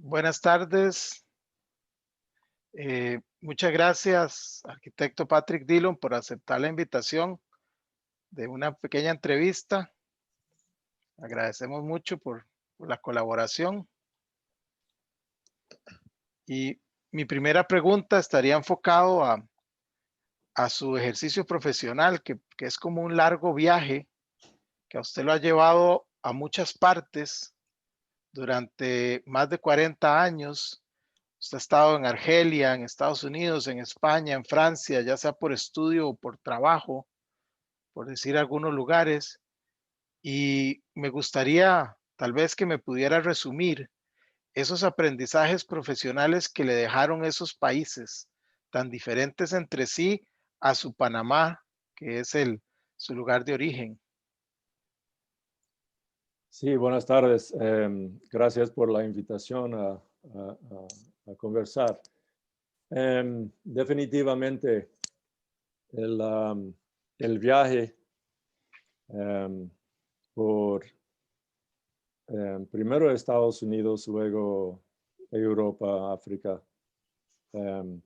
Buenas tardes. Muchas gracias, arquitecto Patrick Dillon, por aceptar la invitación de una pequeña entrevista. Agradecemos mucho por la colaboración. Y mi primera pregunta estaría enfocado a su ejercicio profesional, que es como un largo viaje que a usted lo ha llevado a muchas partes durante más de 40 años. Usted ha estado en Argelia, en Estados Unidos, en España, en Francia, ya sea por estudio o por trabajo, por decir algunos lugares. Y me gustaría tal vez que me pudiera resumir esos aprendizajes profesionales que le dejaron esos países tan diferentes entre sí a su Panamá, que es su lugar de origen. Sí, buenas tardes. Gracias por la invitación a conversar. Definitivamente el viaje em, por primero Estados Unidos, luego Europa, África, em,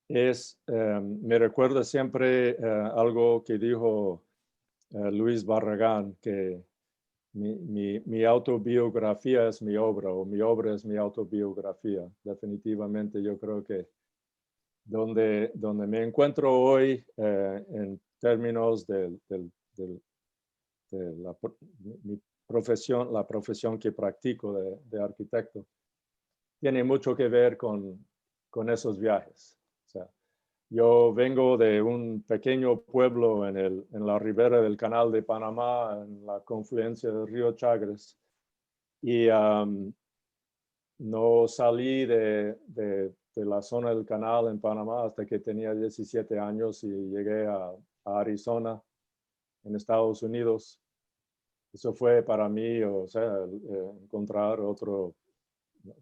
me recuerda siempre algo que dijo Luis Barragán, que mi autobiografía es mi obra, o mi obra es mi autobiografía. Definitivamente yo creo que donde me encuentro hoy en términos de mi profesión, la profesión que practico de arquitecto, tiene mucho que ver con esos viajes. O sea, yo vengo de un pequeño pueblo en la ribera del Canal de Panamá, en la confluencia del río Chagres, y no salí de la zona del canal en Panamá hasta que tenía 17 años y llegué a Arizona, en Estados Unidos. Eso fue para mí, o sea, encontrar otro,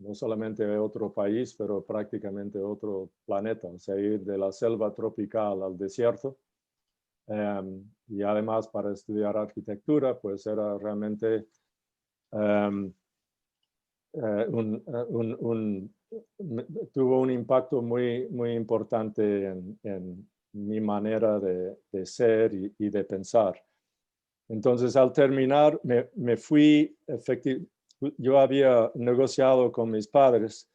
no solamente otro país, pero prácticamente otro planeta, o sea, ir de la selva tropical al desierto. Y además para estudiar arquitectura, pues era realmente um, tuvo un impacto muy importante en mi manera de ser y de pensar. Entonces, al terminar, me fui, yo había negociado con mis padres.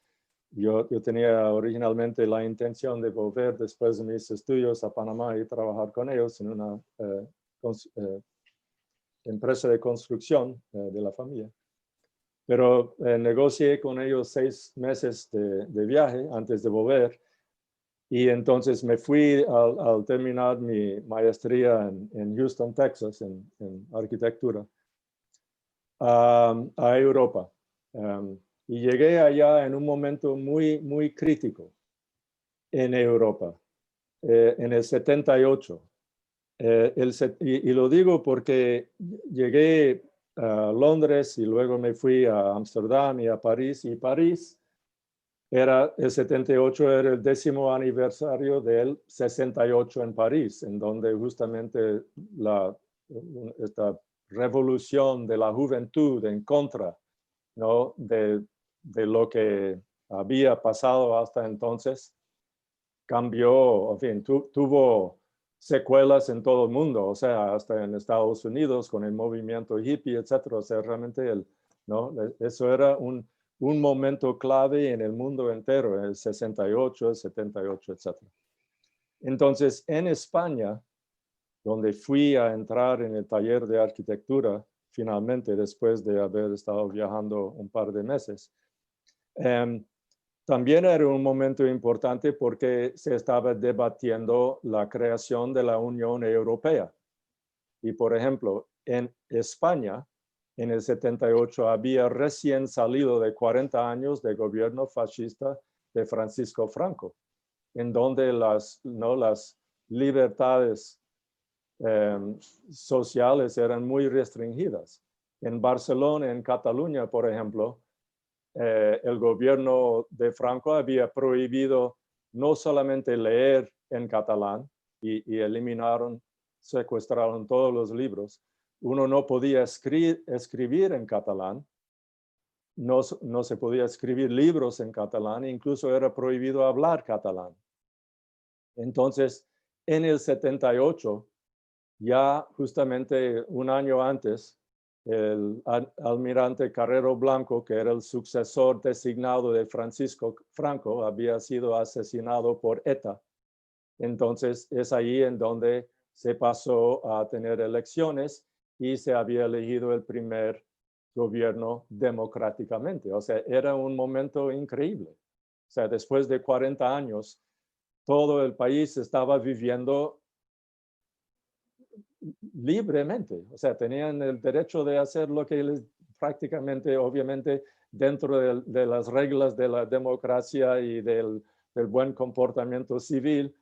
Yo tenía originalmente la intención de volver después de mis estudios a Panamá y trabajar con ellos en una empresa de construcción de la familia. Pero negocié con ellos 6 meses de viaje antes de volver. Y entonces me fui al terminar mi maestría en Houston, Texas, en arquitectura, a Europa. Y llegué allá en un momento muy crítico en Europa, en el 78. Y lo digo porque llegué a Londres y luego me fui a Ámsterdam y a París. Y París el 78 era el 10º aniversario del 68 en París, en donde justamente esta revolución de la juventud en contra, ¿no?, de lo que había pasado hasta entonces, cambió, en fin, tuvo secuelas en todo el mundo, o sea, hasta en Estados Unidos con el movimiento hippie, etcétera. O sea, realmente ¿no? Eso era un momento clave en el mundo entero, el 68, el 78, etcétera. Entonces, en España, donde fui a entrar en el taller de arquitectura, finalmente, después de haber estado viajando un par de meses, también era un momento importante porque se estaba debatiendo la creación de la Unión Europea. Y, por ejemplo, en España, en el 78, había recién salido de 40 años de gobierno fascista de Francisco Franco, en donde las libertades sociales eran muy restringidas. En Barcelona, en Cataluña, por ejemplo, el gobierno de Franco había prohibido no solamente leer en catalán y eliminaron, secuestraron todos los libros. Uno no podía escribir en catalán no se podía escribir libros en catalán, incluso era prohibido hablar catalán. Entonces, en el 78, ya justamente un año antes, el almirante Carrero Blanco, que era el sucesor designado de Francisco Franco, había sido asesinado por ETA. Entonces, es ahí en donde se pasó a tener elecciones y se había elegido el primer gobierno democráticamente. O sea, era un momento increíble. O sea, después de 40 años, todo el país estaba viviendo libremente. O sea, tenían el derecho de hacer lo que les prácticamente, obviamente, dentro de las reglas de la democracia y del buen comportamiento civil,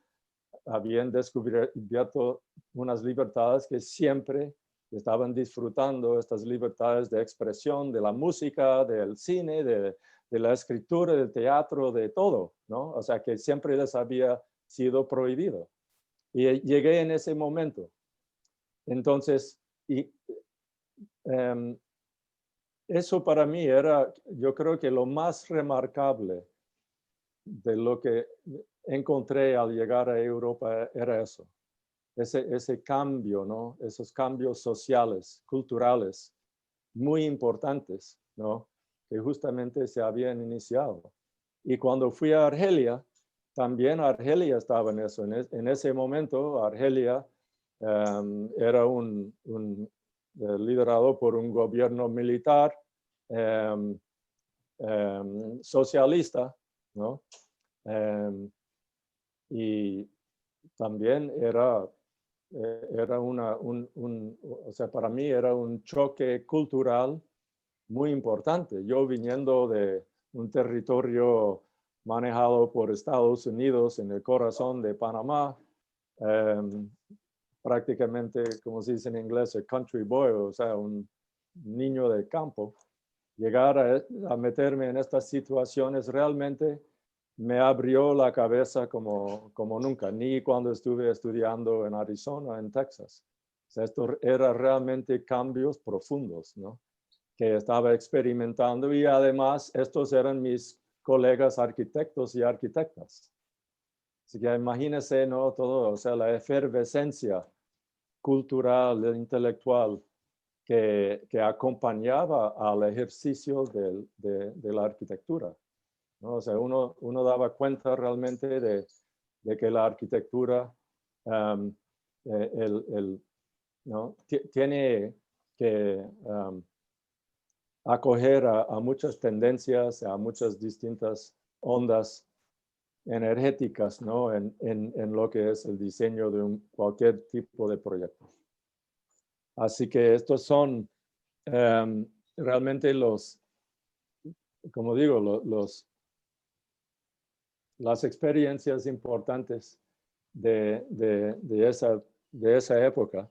habían descubierto unas libertades que siempre estaban disfrutando, estas libertades de expresión, de la música, del cine, de la escritura, del teatro, de todo, ¿no? O sea, que siempre les había sido prohibido. Y llegué en ese momento. Entonces, eso para mí era, yo creo que lo más remarcable de lo que encontré al llegar a Europa era eso. Ese cambio, ¿no? Esos cambios sociales, culturales, muy importantes, ¿no? Que justamente se habían iniciado. Y cuando fui a Argelia, también Argelia estaba en eso. En ese momento, Argelia era liderado por un gobierno militar socialista, ¿no? Y también era o sea, para mí era un choque cultural muy importante. Yo viniendo de un territorio manejado por Estados Unidos en el corazón de Panamá, prácticamente, como se dice en inglés, a country boy, o sea, un niño de campo, llegar a meterme en estas situaciones realmente me abrió la cabeza como nunca, ni cuando estuve estudiando en Arizona, en Texas. O sea, esto era realmente cambios profundos, ¿no? Que estaba experimentando y además estos eran mis colegas arquitectos y arquitectas. Así que imagínense, ¿no? Todo, o sea, la efervescencia cultural, intelectual que acompañaba al ejercicio de la arquitectura, ¿no? O sea, uno daba cuenta realmente de que la arquitectura ¿no? Tiene que acoger a muchas tendencias, a muchas distintas ondas energéticas, ¿no? En lo que es el diseño de cualquier tipo de proyecto. Así que estos son realmente como digo, las experiencias importantes de esa época.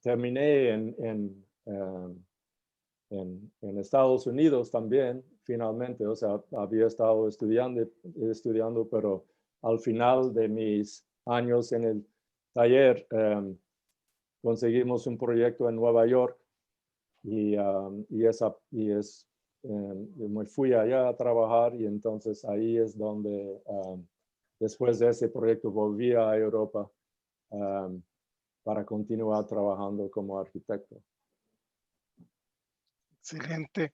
Terminé en Estados Unidos también, finalmente. O sea, había estado estudiando, pero al final de mis años en el taller, conseguimos un proyecto en Nueva York y me fui allá a trabajar y entonces ahí es donde después de ese proyecto volví a Europa para continuar trabajando como arquitecto. Excelente.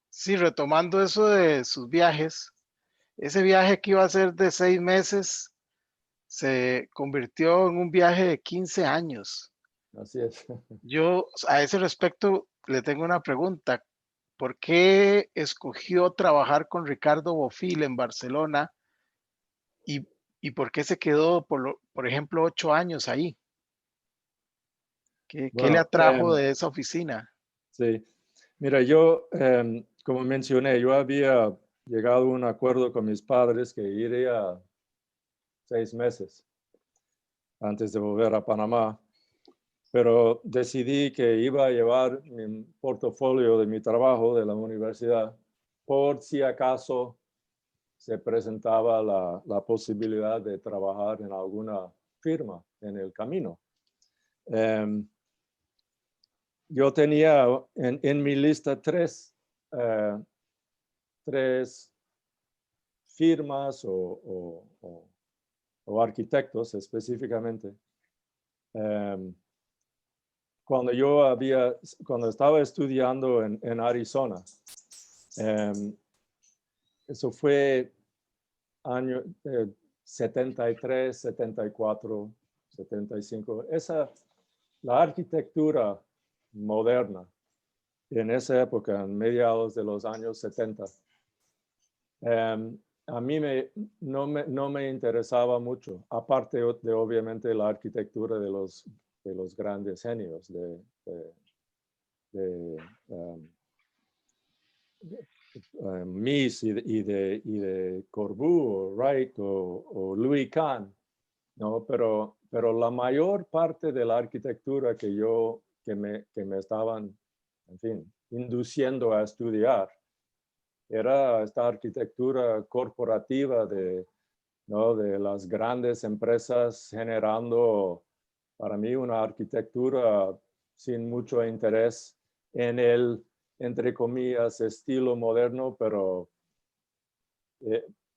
Sí, retomando eso de sus viajes, ese viaje que iba a ser de 6 meses se convirtió en un viaje de 15 años. Así es. Yo a ese respecto le tengo una pregunta. ¿Por qué escogió trabajar con Ricardo Bofill en Barcelona y, y por qué se quedó, por ejemplo, 8 años ahí? ¿Qué le Bueno, atrajo de esa oficina? sí. Mira, yo, como mencioné, yo había llegado a un acuerdo con mis padres que iría 6 meses antes de volver a Panamá, pero decidí que iba a llevar mi portafolio de mi trabajo de la universidad por si acaso se presentaba la posibilidad de trabajar en alguna firma en el camino. Yo tenía en mi lista 3 tres firmas o arquitectos específicamente. Cuando estaba estudiando en Arizona, eso fue año 73, 74, 75. La arquitectura moderna en esa época, en mediados de los años 70, a mí no me interesaba mucho, aparte de obviamente la arquitectura de los grandes genios Mies y de Corbu o Wright o Louis Kahn, ¿no? Pero la mayor parte de la arquitectura que me estaban, en fin, induciendo a estudiar era esta arquitectura corporativa ¿no? de las grandes empresas generando para mí una arquitectura sin mucho interés en el, entre comillas, estilo moderno, pero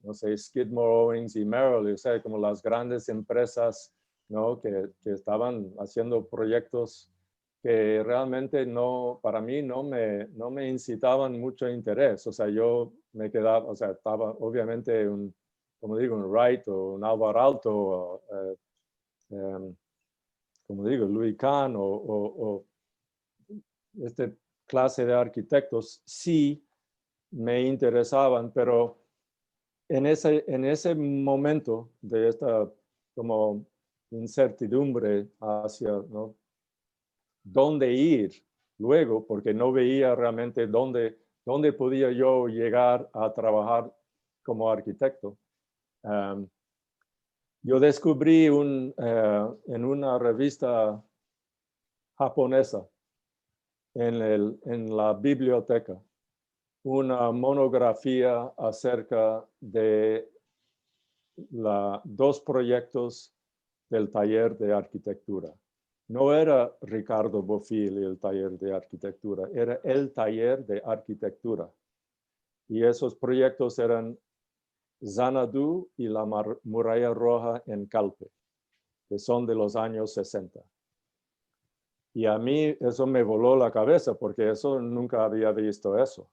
no sé, Skidmore, Owings y Merrill, o sea, como las grandes empresas, ¿no? que estaban haciendo proyectos que realmente para mí no me incitaban mucho interés. O sea, yo me quedaba, o sea, estaba obviamente como digo, un Wright o un Alvar Aalto, como digo, Louis Kahn o esta clase de arquitectos sí me interesaban, pero en ese momento de esta como incertidumbre hacia, ¿no? dónde ir luego, porque no veía realmente dónde podía yo llegar a trabajar como arquitecto. Yo descubrí en una revista japonesa, en la biblioteca, una monografía acerca de dos proyectos del taller de arquitectura. No era Ricardo Bofill el taller de arquitectura, era el taller de arquitectura. Y esos proyectos eran Xanadu y la Muralla Roja en Calpe, que son de los años 60. Y a mí eso me voló la cabeza porque eso nunca había visto eso.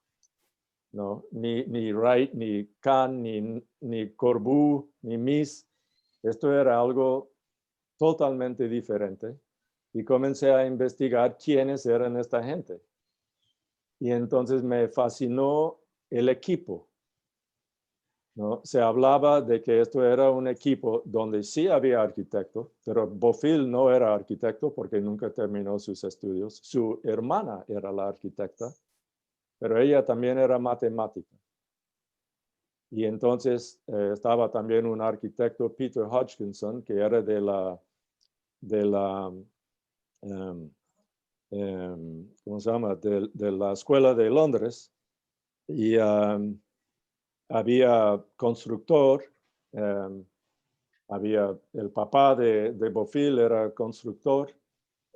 ¿No? Ni Wright, ni Kahn, ni Corbu, ni Mies. Esto era algo totalmente diferente. Y comencé a investigar quiénes eran esta gente. Y entonces me fascinó el equipo, ¿no? Se hablaba de que esto era un equipo donde sí había arquitecto, pero Bofill no era arquitecto porque nunca terminó sus estudios. Su hermana era la arquitecta, pero ella también era matemática. Y entonces estaba también un arquitecto, Peter Hodgkinson, que era de la ¿cómo se llama? De la Escuela de Londres. Y había constructor, había el papá de Bofill era constructor,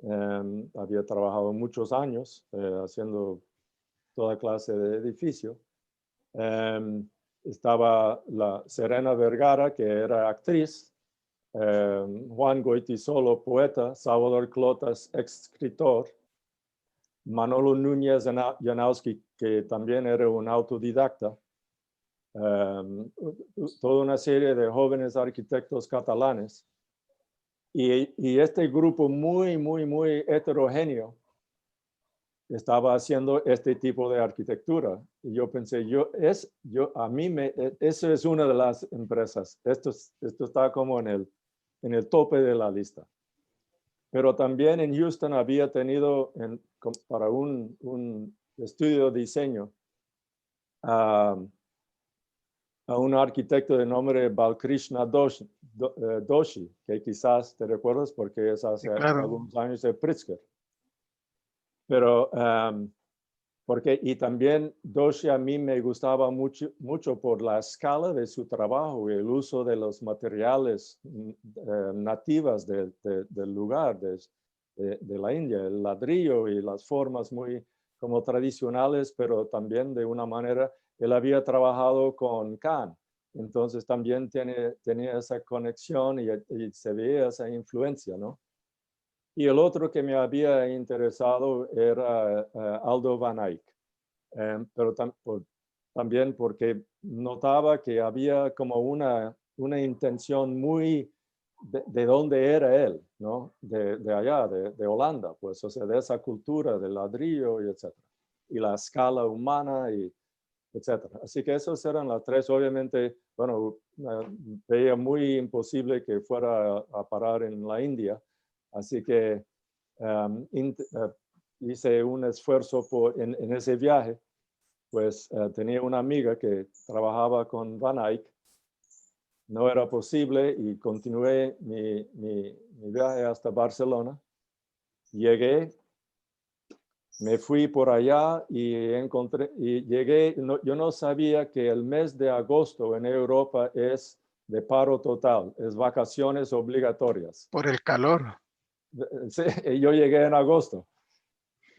había trabajado muchos años haciendo toda clase de edificio. Estaba la Serena Vergara, que era actriz, Juan Goytisolo, poeta, Salvador Clotas, escritor, Manolo Núñez Janowski, que también era un autodidacta, toda una serie de jóvenes arquitectos catalanes. Y este grupo muy, muy, muy heterogéneo estaba haciendo este tipo de arquitectura. Y yo pensé, eso es una de las empresas. Esto está como en el tope de la lista. Pero también en Houston había tenido para un estudio de diseño a un arquitecto de nombre Balkrishna Doshi, que quizás te recuerdas porque es hace algunos años de Pritzker. Pero y también Doshi a mí me gustaba mucho por la escala de su trabajo y el uso de los materiales nativas del lugar, de la India, el ladrillo y las formas muy como tradicionales, pero también de una manera, él había trabajado con Kahn, entonces también tenía esa conexión y se veía esa influencia, ¿no? Y el otro que me había interesado era Aldo van Eyck, pero también porque notaba que había como una intención muy de dónde era él, ¿no? De allá, de Holanda, pues, o sea, de esa cultura del ladrillo y etcétera. Y la escala humana y etcétera. Así que esos eran las tres. Obviamente, bueno, veía muy imposible que fuera a parar en la India. Así que hice un esfuerzo en ese viaje. Pues tenía una amiga que trabajaba con Van Eyck. No era posible y continué mi viaje hasta Barcelona. Llegué, me fui por allá y llegué, yo no sabía que el mes de agosto en Europa es de paro total, es vacaciones obligatorias. Por el calor. Sí, yo llegué en agosto,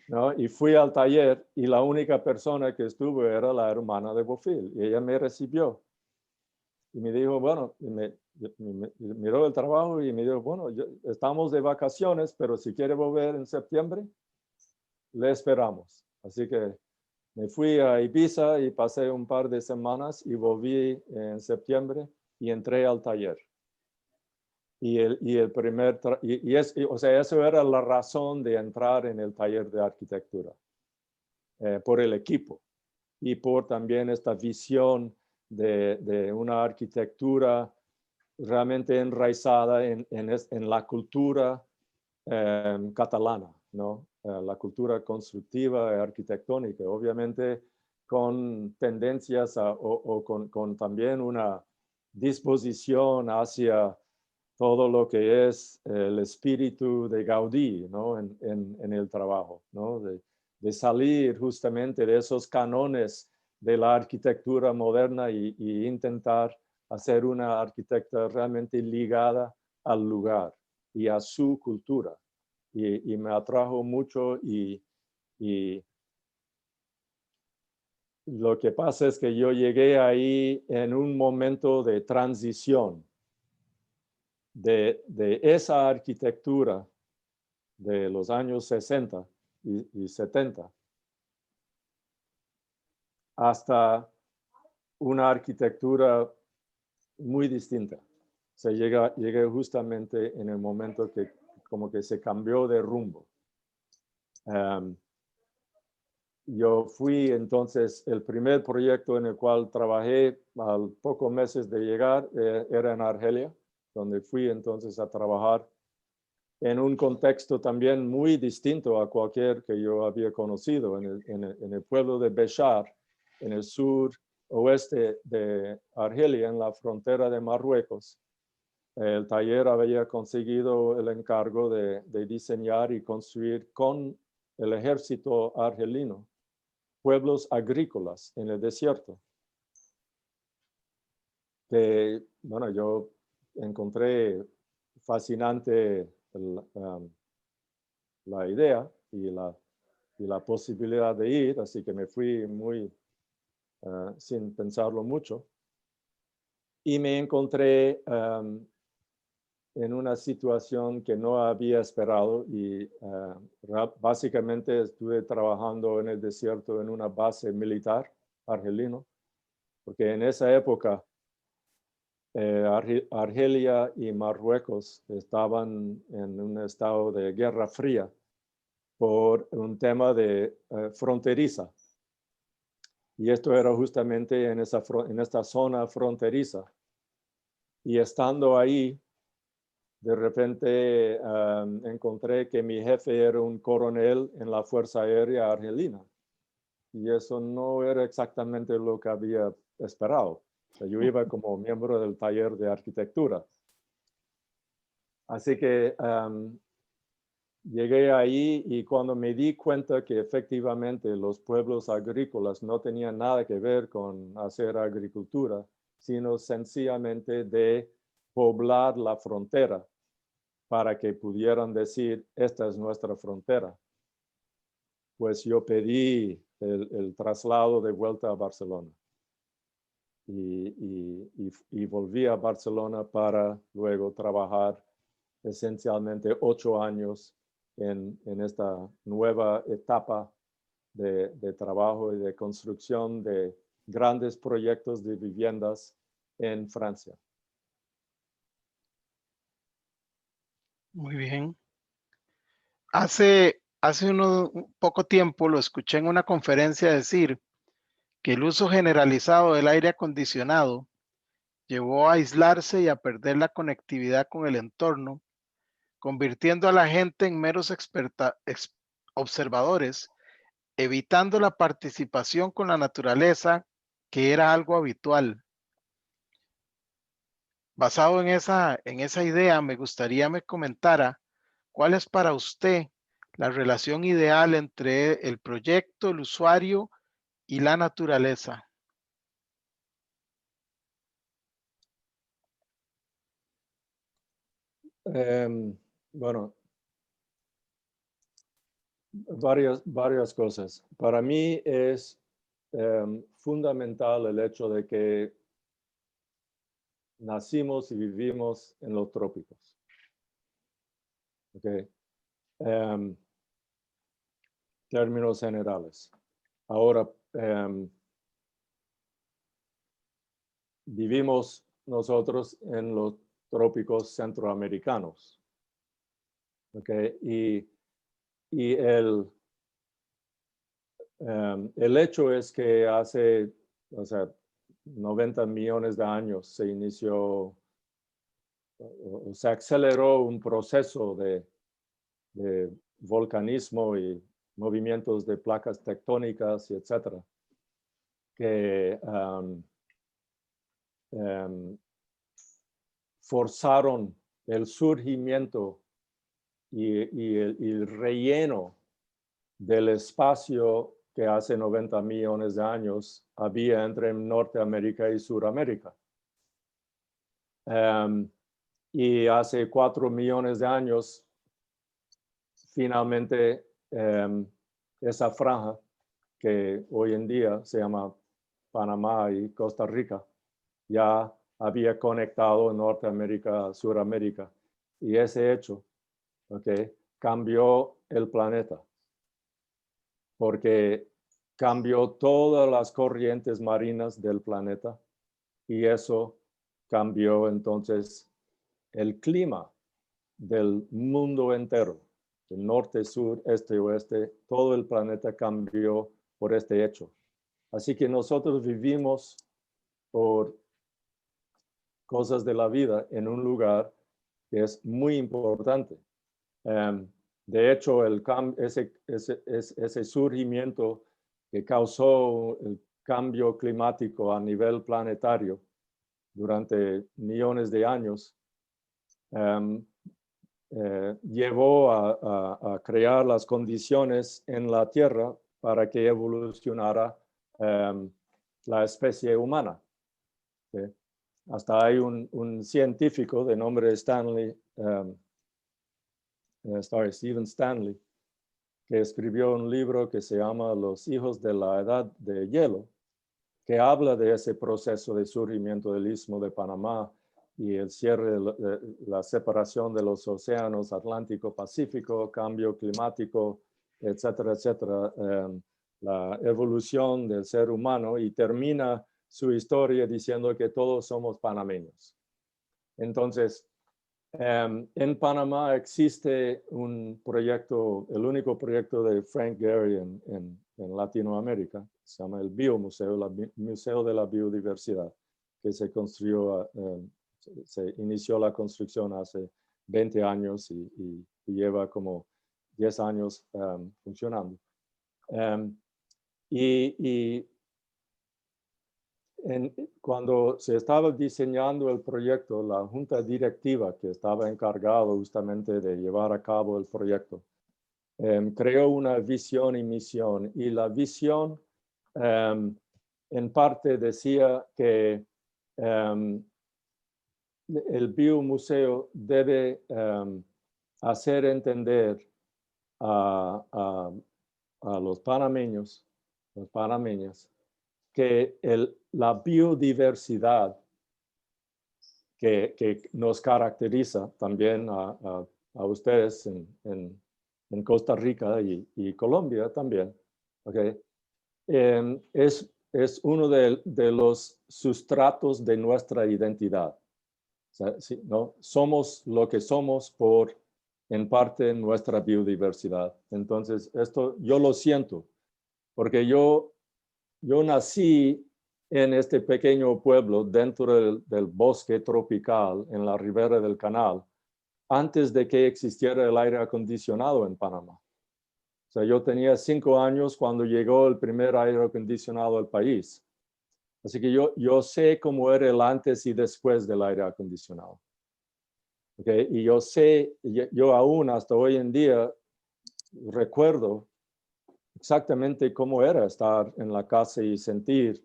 ¿no? Y fui al taller y la única persona que estuvo era la hermana de Bofill y ella me recibió. Y me dijo, bueno, me miró el trabajo y me dijo, bueno, estamos de vacaciones, pero si quiere volver en septiembre, le esperamos. Así que me fui a Ibiza y pasé un par de semanas y volví en septiembre y entré al taller. O sea, eso era la razón de entrar en el taller de arquitectura, por el equipo y por también esta visión de una arquitectura realmente enraizada en la cultura catalana, ¿no? La cultura constructiva y arquitectónica, obviamente con tendencias con también una disposición hacia todo lo que es el espíritu de Gaudí, ¿no? en el trabajo, ¿no? De salir justamente de esos cánones de la arquitectura moderna y intentar hacer una arquitecta realmente ligada al lugar y a su cultura. Y me atrajo mucho y lo que pasa es que yo llegué ahí en un momento de transición de esa arquitectura de los años 60 y 70 hasta una arquitectura muy distinta. Se llegué justamente en el momento que como que se cambió de rumbo. Yo fui entonces, el primer proyecto en el cual trabajé al pocos meses de llegar era en Argelia, donde fui entonces a trabajar en un contexto también muy distinto a cualquier que yo había conocido, en el pueblo de Béchar, en el sur oeste de Argelia, en la frontera de Marruecos. El taller había conseguido el encargo de diseñar y construir con el ejército argelino pueblos agrícolas en el desierto. Que, bueno, yo encontré fascinante la idea y la posibilidad de ir, así que me fui muy sin pensarlo mucho. Y me encontré en una situación que no había esperado y básicamente estuve trabajando en el desierto en una base militar argelino, porque en esa época Argelia y Marruecos estaban en un estado de guerra fría por un tema de fronteriza. Y esto era justamente en esta zona fronteriza. Y estando ahí, de repente encontré que mi jefe era un coronel en la Fuerza Aérea Argelina. Y eso no era exactamente lo que había esperado. O sea, yo iba como miembro del taller de arquitectura. Así que llegué ahí y cuando me di cuenta que efectivamente los pueblos agrícolas no tenían nada que ver con hacer agricultura, sino sencillamente de poblar la frontera para que pudieran decir, esta es nuestra frontera. pues yo pedí el traslado de vuelta a Barcelona. Y volví a Barcelona para luego trabajar esencialmente 8 años en esta nueva etapa de trabajo y de construcción de grandes proyectos de viviendas en Francia. Muy bien. Hace un poco tiempo lo escuché en una conferencia decir que el uso generalizado del aire acondicionado llevó a aislarse y a perder la conectividad con el entorno, convirtiendo a la gente en meros observadores, evitando la participación con la naturaleza, que era algo habitual. Basado en esa idea, me gustaría me comentara cuál es para usted la relación ideal entre el proyecto, el usuario y la naturaleza. Bueno, varias cosas. Para mí es fundamental el hecho de que nacimos y vivimos en los trópicos. Okay. Términos generales. Ahora, vivimos nosotros en los trópicos centroamericanos. Okay. Y el hecho es que hace, 90 millones de años se inició, o se aceleró un proceso de volcanismo y movimientos de placas tectónicas y etcétera, que forzaron el surgimiento y el relleno del espacio que hace 90 millones de años había entre Norteamérica y Suramérica. Y hace 4 millones de años, finalmente, esa franja que hoy en día se llama Panamá y Costa Rica, ya había conectado Norteamérica a Suramérica. Y ese hecho, cambió el planeta, porque cambió todas las corrientes marinas del planeta y eso cambió entonces el clima del mundo entero, del norte, sur, este, oeste, todo el planeta cambió por este hecho. Así que nosotros vivimos por cosas de la vida en un lugar que es muy importante. De hecho, ese surgimiento que causó el cambio climático a nivel planetario durante millones de años, llevó a crear las condiciones en la Tierra para que evolucionara la especie humana. ¿Sí? Hasta hay un científico de nombre Stephen Stanley, que escribió un libro que se llama Los hijos de la edad de hielo, que habla de ese proceso de surgimiento del Istmo de Panamá y el cierre, la separación de los océanos Atlántico, Pacífico, cambio climático, etcétera, etcétera, la evolución del ser humano, y termina su historia diciendo que todos somos panameños. Entonces, en Panamá existe un proyecto, el único proyecto de Frank Gehry en Latinoamérica, se llama el Biomuseo, el Museo de la Biodiversidad, que se construyó, se inició la construcción hace 20 años y lleva como 10 años funcionando. Cuando se estaba diseñando el proyecto, la junta directiva que estaba encargada justamente de llevar a cabo el proyecto, creó una visión y misión. Y la visión, en parte, decía que el biomuseo debe hacer entender a a los panameños, las panameñas, que la biodiversidad que nos caracteriza también a ustedes en Costa Rica y Colombia también, ¿okay? Es uno de los sustratos de nuestra identidad. O sea, sí, ¿no? Somos lo que somos por, en parte, nuestra biodiversidad. Entonces, esto yo lo siento, porque yo nací en este pequeño pueblo dentro del bosque tropical en la ribera del canal, antes de que existiera el aire acondicionado en Panamá. O sea, yo tenía 5 años cuando llegó el primer aire acondicionado al país. Así que yo sé cómo era el antes y después del aire acondicionado. ¿Okay? Y yo sé, yo aún hasta hoy en día recuerdo exactamente cómo era estar en la casa y sentir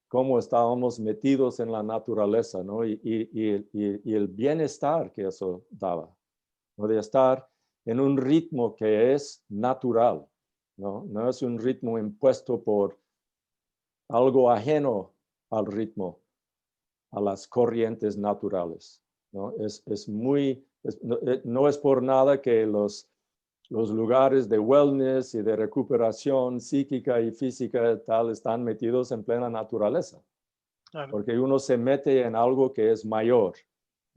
cómo estábamos metidos en la naturaleza, ¿no? Y el bienestar que eso daba, ¿no? De estar en un ritmo que es natural, ¿no? No es un ritmo impuesto por algo ajeno al ritmo, a las corrientes naturales, ¿no? No es por nada que los lugares de wellness y de recuperación psíquica y física tal están metidos en plena naturaleza. Claro. Porque uno se mete en algo que es mayor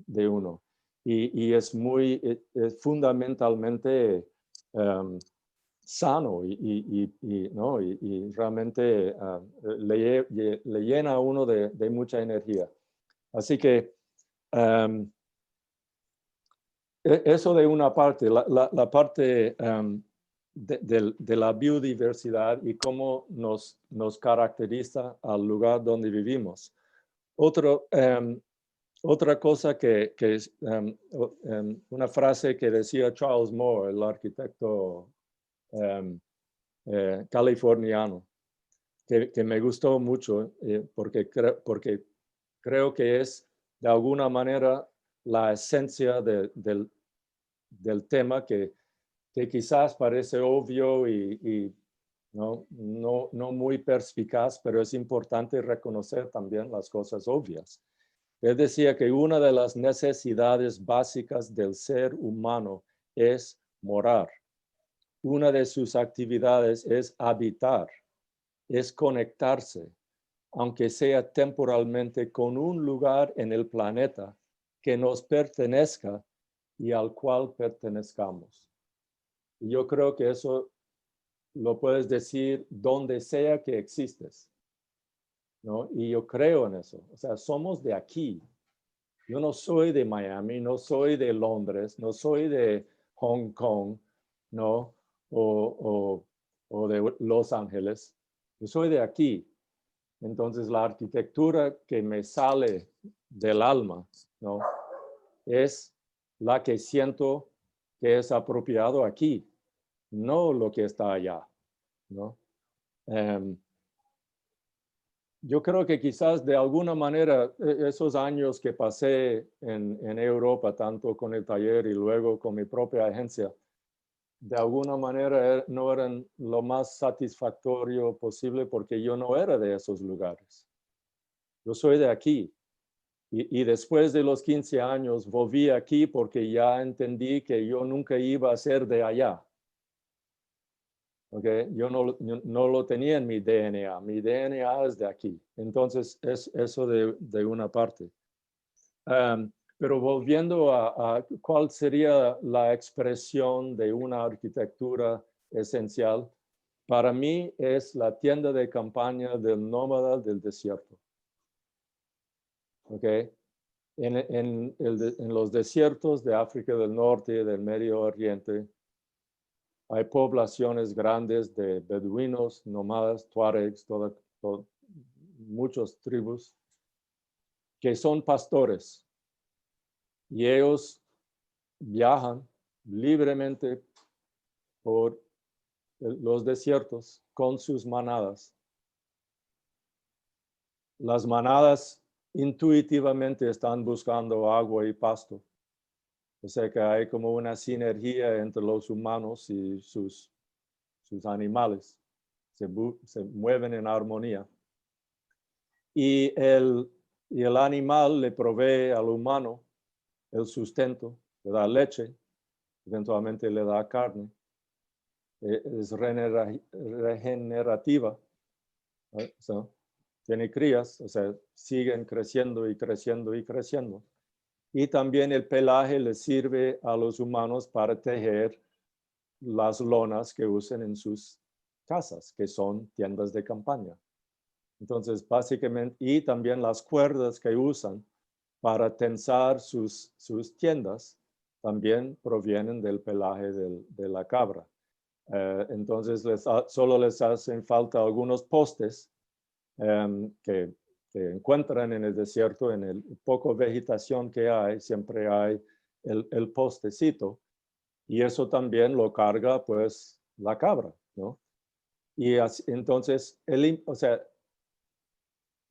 de uno y es fundamentalmente sano ¿no? y realmente le llena a uno de mucha energía. Así que eso de una parte, la parte de la biodiversidad y cómo nos caracteriza al lugar donde vivimos. Otra cosa que es una frase que decía Charles Moore, el arquitecto californiano, que me gustó mucho porque creo que es de alguna manera la esencia del tema que quizás parece obvio y no muy perspicaz, pero es importante reconocer también las cosas obvias. Él decía que una de las necesidades básicas del ser humano es morar. Una de sus actividades es habitar, es conectarse, aunque sea temporalmente, con un lugar en el planeta que nos pertenezca y al cual pertenezcamos. Y yo creo que eso lo puedes decir donde sea que existes, ¿no? Y yo creo en eso. O sea, somos de aquí. Yo no soy de Miami, no soy de Londres, no soy de Hong Kong, ¿no? O de Los Ángeles. Yo soy de aquí. Entonces la arquitectura que me sale del alma, ¿no? Es la que siento que es apropiado aquí, no lo que está allá, ¿no? Yo creo que quizás de alguna manera esos años que pasé en Europa, tanto con el taller y luego con mi propia agencia, de alguna manera no eran lo más satisfactorio posible porque yo no era de esos lugares. Yo soy de aquí. Y después de los 15 años volví aquí porque ya entendí que yo nunca iba a ser de allá. Okay. Yo no lo tenía en mi DNA. Mi DNA es de aquí. Entonces, es eso de una parte. Pero volviendo a cuál sería la expresión de una arquitectura esencial, para mí es la tienda de campaña del nómada del desierto. Okay. En los desiertos de África del Norte y del Medio Oriente, hay poblaciones grandes de beduinos, nómadas, tuaregs, muchas tribus que son pastores y ellos viajan libremente por los desiertos con sus manadas. Las manadas intuitivamente están buscando agua y pasto. O sea que hay como una sinergia entre los humanos y sus sus animales, se mueven en armonía. Y el animal le provee al humano el sustento, le da leche, eventualmente le da carne, es regenerativa, so, tiene crías, o sea, siguen creciendo y creciendo y creciendo. Y también el pelaje le sirve a los humanos para tejer las lonas que usan en sus casas, que son tiendas de campaña. Entonces, básicamente, y también las cuerdas que usan para tensar sus tiendas también provienen del pelaje de la cabra. Entonces, solo les hacen falta algunos postes que encuentran en el desierto, en el poco vegetación que hay, siempre hay el postecito, y eso también lo carga pues la cabra, ¿no? Y así, entonces, o sea,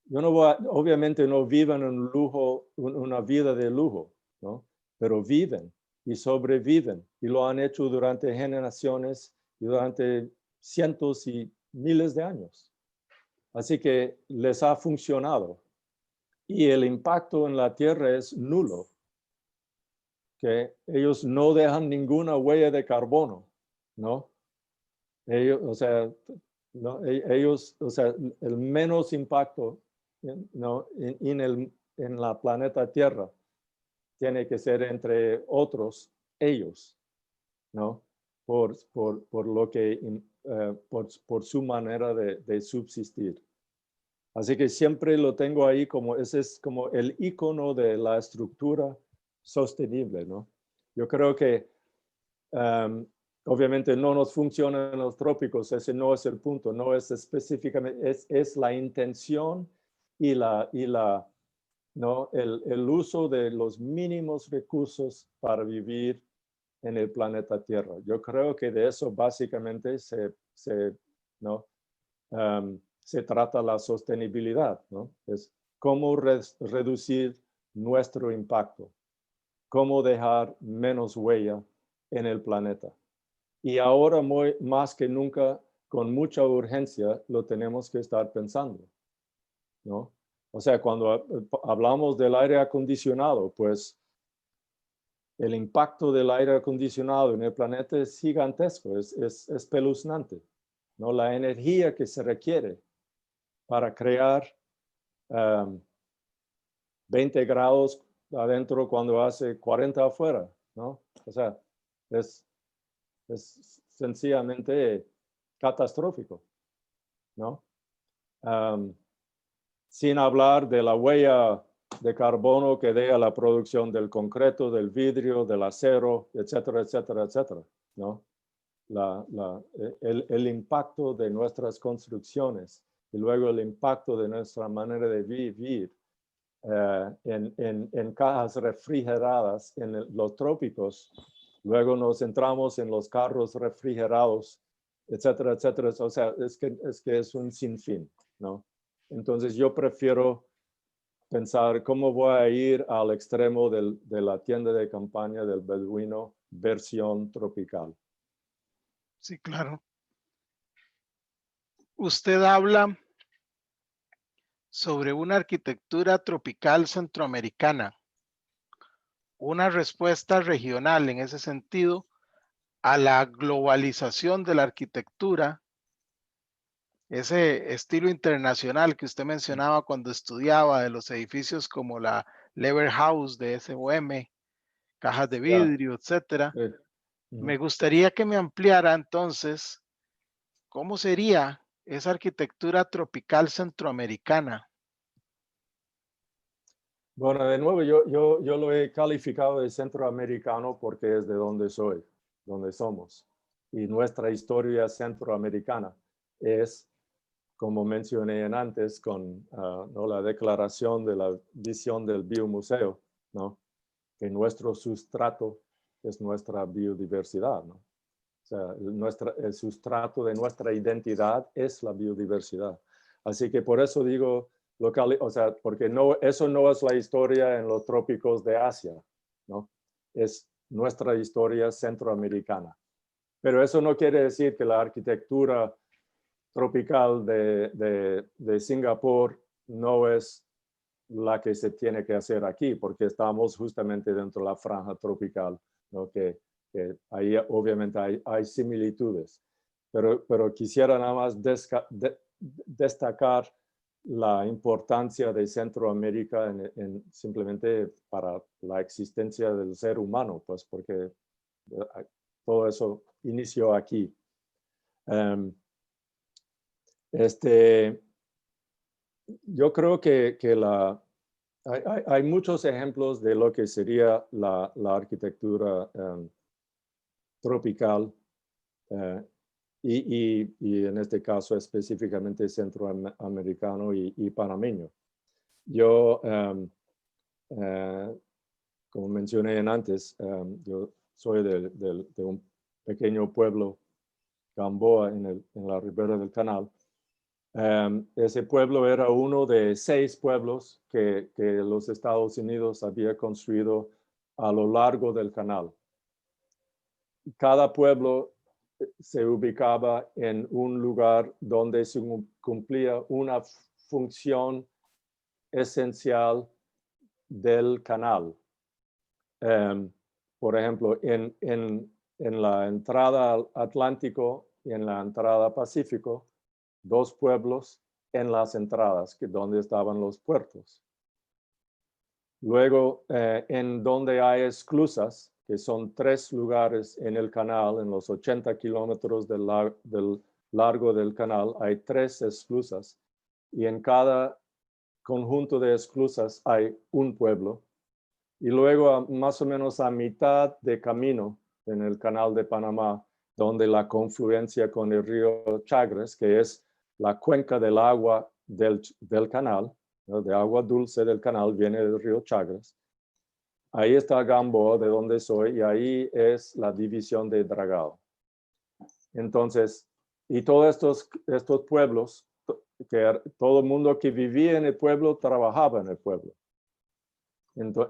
yo no obviamente no viven un lujo, una vida de lujo, ¿no? Pero viven y sobreviven y lo han hecho durante generaciones y durante cientos y miles de años. Así que les ha funcionado y el impacto en la tierra es nulo, que ellos no dejan ninguna huella de carbono, ¿no? Ellos, o sea, ¿no? Ellos, o sea, el menos impacto, ¿no? en la planeta Tierra tiene que ser entre otros ellos, ¿no? Por lo que, por su manera de subsistir. Así que siempre lo tengo ahí como, ese es como el icono de la estructura sostenible, ¿no? Yo creo que obviamente no nos funciona en los trópicos, ese no es el punto, no es específicamente, es la intención y ¿no? el uso de los mínimos recursos para vivir en el planeta Tierra. Yo creo que de eso básicamente ¿no? Se trata la sostenibilidad, ¿no? Es cómo reducir nuestro impacto, cómo dejar menos huella en el planeta. Y ahora más que nunca, con mucha urgencia, lo tenemos que estar pensando, ¿no? O sea, cuando hablamos del aire acondicionado, pues el impacto del aire acondicionado en el planeta es gigantesco, es espeluznante, ¿no? La energía que se requiere para crear 20 grados adentro cuando hace 40 afuera, ¿no? O sea, es sencillamente catastrófico, ¿no? Sin hablar de la huella de carbono que deja la producción del concreto, del vidrio, del acero, etcétera, etcétera, etcétera, ¿no? El impacto de nuestras construcciones y luego el impacto de nuestra manera de vivir en cajas refrigeradas en los trópicos. Luego nos centramos en los carros refrigerados, etcétera, etcétera. O sea, es que es un sinfín, ¿no? Entonces yo prefiero pensar cómo voy a ir al extremo de la tienda de campaña del beduino versión tropical. Sí, claro. Usted habla sobre una arquitectura tropical centroamericana, una respuesta regional en ese sentido a la globalización de la arquitectura, ese estilo internacional que usted mencionaba cuando estudiaba de los edificios como la Lever House de SOM, cajas de vidrio, etcétera. Me gustaría que me ampliara entonces cómo sería esa arquitectura tropical centroamericana. Bueno, de nuevo, yo lo he calificado de centroamericano porque es de donde soy, donde somos. Y nuestra historia centroamericana es, como mencioné antes, con ¿no? la declaración de la visión del biomuseo, ¿no? Que nuestro sustrato es nuestra biodiversidad, ¿no? O sea, el sustrato de nuestra identidad es la biodiversidad. Así que por eso digo, o sea, porque eso no es la historia en los trópicos de Asia, ¿no? Es nuestra historia centroamericana. Pero eso no quiere decir que la arquitectura tropical de Singapur no es la que se tiene que hacer aquí, porque estamos justamente dentro de la franja tropical, ¿no? Que ahí obviamente hay similitudes. Pero quisiera nada más destacar la importancia de Centroamérica simplemente para la existencia del ser humano, pues porque todo eso inició aquí. Yo creo que hay muchos ejemplos de lo que sería la arquitectura tropical y en este caso específicamente centroamericano y panameño. Yo, como mencioné antes, yo soy de un pequeño pueblo, Gamboa, en la ribera del canal. Ese pueblo era uno de 6 pueblos que los Estados Unidos había construido a lo largo del canal. Cada pueblo se ubicaba en un lugar donde se cumplía una función esencial del canal. Por ejemplo, en la entrada al Atlántico y en la entrada Pacífico, 2 pueblos en las entradas, donde estaban los puertos. Luego, en donde hay esclusas, que son 3 lugares en el canal, en los 80 kilómetros del largo del canal, hay 3 esclusas, y en cada conjunto de esclusas hay un pueblo. Y luego, más o menos a mitad de camino en el canal de Panamá, donde la confluencia con el río Chagres, que es la cuenca del agua del canal, ¿no? De agua dulce del canal viene del río Chagres. Ahí está Gamboa, de donde soy, y ahí es la división de Dragao. Entonces, y todos estos pueblos, que todo el mundo que vivía en el pueblo trabajaba en el pueblo.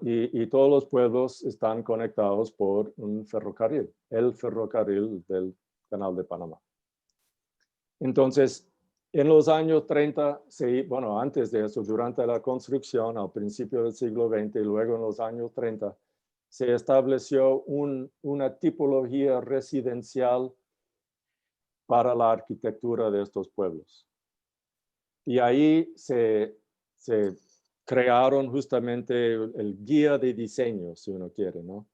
Y todos los pueblos están conectados por un ferrocarril, el ferrocarril del Canal de Panamá. Entonces, en los años 30, bueno, antes de eso, durante la construcción, al principio del siglo XX y luego en los años 30, se estableció una tipología residencial para la arquitectura de estos pueblos. Y ahí se crearon justamente el guía de diseño, si uno quiere, ¿no?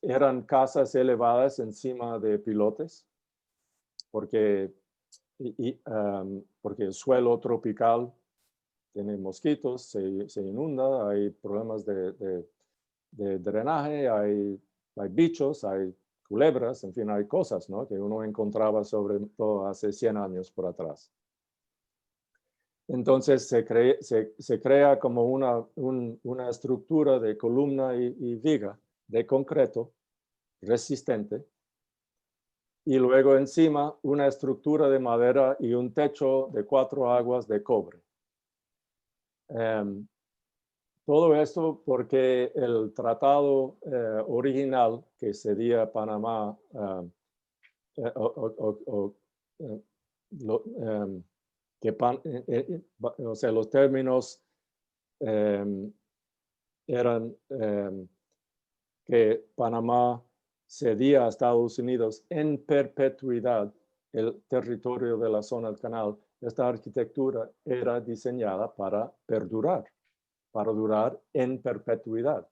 Eran casas elevadas encima de pilotes, porque el suelo tropical tiene mosquitos, se inunda, hay problemas de drenaje, hay bichos, hay culebras, en fin, hay cosas, ¿no? Que uno encontraba sobre todo hace 100 años por atrás. Entonces se crea como una estructura de columna y viga de concreto resistente, y luego encima una estructura de madera y un techo de 4 aguas de cobre. Todo esto porque el tratado original que cedía Panamá, o sea, los términos eran que Panamá cedía a Estados Unidos en perpetuidad el territorio de la zona del canal. Esta arquitectura era diseñada para perdurar, para durar en perpetuidad,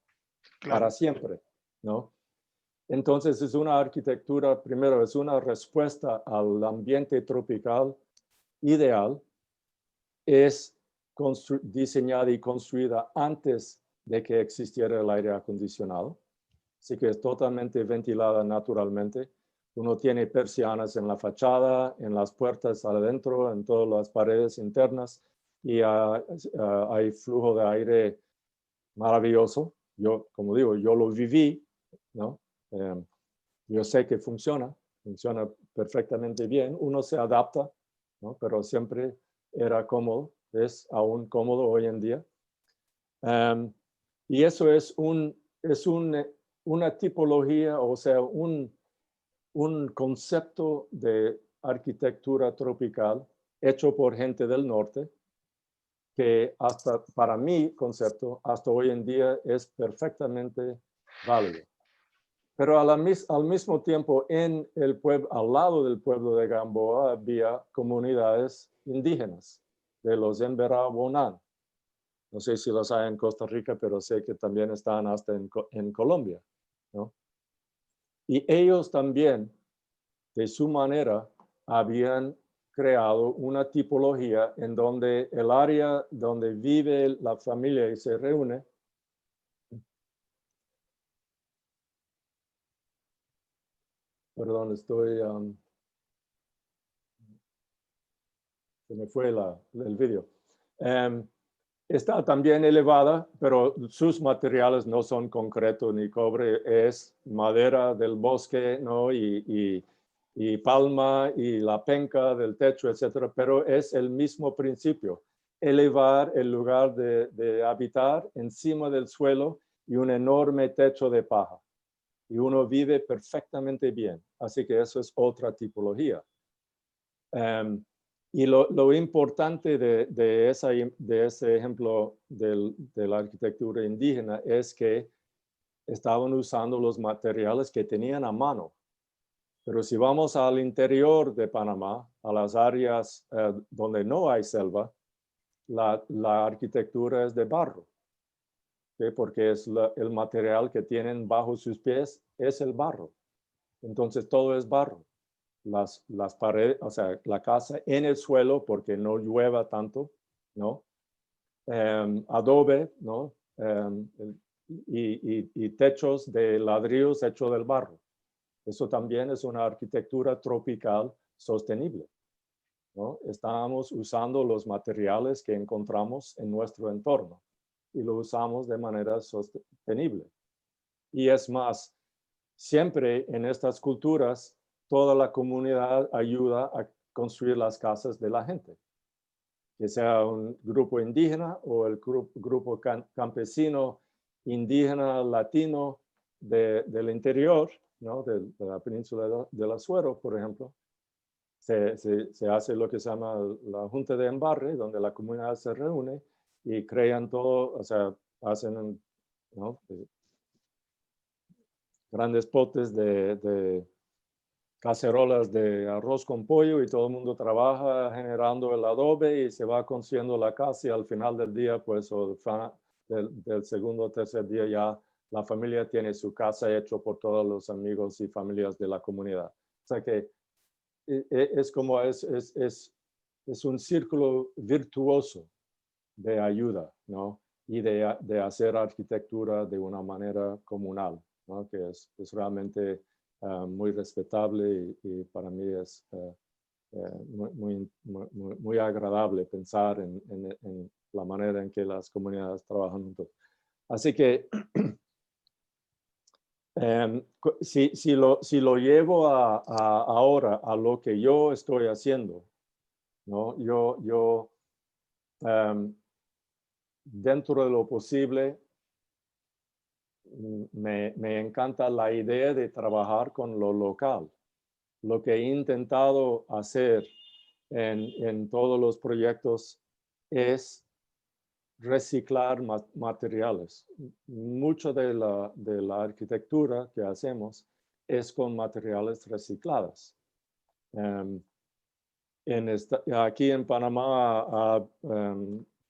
claro, para siempre, ¿no? Entonces es una arquitectura, primero es una respuesta al ambiente tropical ideal, es diseñada y construida antes de que existiera el aire acondicionado, así que es totalmente ventilada naturalmente. Uno tiene persianas en la fachada, en las puertas adentro, en todas las paredes internas, y hay flujo de aire maravilloso. Yo, como digo, yo lo viví, ¿no? Yo sé que funciona perfectamente bien. Uno se adapta, ¿no? Pero siempre era cómodo, es aún cómodo hoy en día. Y eso es una tipología, o sea, un concepto de arquitectura tropical hecho por gente del norte, que hasta para mi concepto, hasta hoy en día es perfectamente válido. Pero al mismo tiempo, en el pueblo, al lado del pueblo de Gamboa, había comunidades indígenas de los Emberá Bonán. No sé si los hay en Costa Rica, pero sé que también están hasta en Colombia, ¿no? Y ellos también, de su manera, habían creado una tipología en donde el área donde vive la familia y se reúne, perdón, se me fue el vídeo. Está también elevada, pero sus materiales no son concreto ni cobre, es madera del bosque, ¿no? Y palma y la penca del techo, etcétera, pero es el mismo principio, elevar el lugar de habitar encima del suelo y un enorme techo de paja. Y uno vive perfectamente bien, así que eso es otra tipología. Y lo importante de ese ejemplo de la arquitectura indígena es que estaban usando los materiales que tenían a mano. Pero si vamos al interior de Panamá, a las áreas donde no hay selva, la arquitectura es de barro, ¿sí? Porque es el material que tienen bajo sus pies es el barro. Entonces todo es barro. Las paredes, o sea, la casa en el suelo porque no llueva tanto, ¿no? Adobe, ¿no? Y techos de ladrillos hechos del barro. Eso también es una arquitectura tropical sostenible, ¿no? Estamos usando los materiales que encontramos en nuestro entorno y lo usamos de manera sostenible. Y es más, siempre en estas culturas, toda la comunidad ayuda a construir las casas de la gente, que sea un grupo indígena o el grupo campesino indígena latino del interior, ¿no? De la península del Azuero, por ejemplo. Se hace lo que se llama la Junta de Embarre, donde la comunidad se reúne y crean todo, o sea, hacen, ¿no? Grandes potes de cacerolas de arroz con pollo y todo el mundo trabaja generando el adobe y se va construyendo la casa y al final del día, pues, o del segundo o tercer día ya la familia tiene su casa hecho por todos los amigos y familias de la comunidad. O sea que es como es un círculo virtuoso de ayuda, ¿no? Y de hacer arquitectura de una manera comunal, ¿no? Que es realmente muy respetable y para mí es muy agradable pensar en la manera en que las comunidades trabajan juntos. Así que si lo llevo ahora a lo que yo estoy haciendo, ¿no? Yo dentro de lo posible, me encanta la idea de trabajar con lo local. Lo que he intentado hacer en todos los proyectos es reciclar materiales. Mucho de la arquitectura que hacemos es con materiales reciclados. Aquí en Panamá,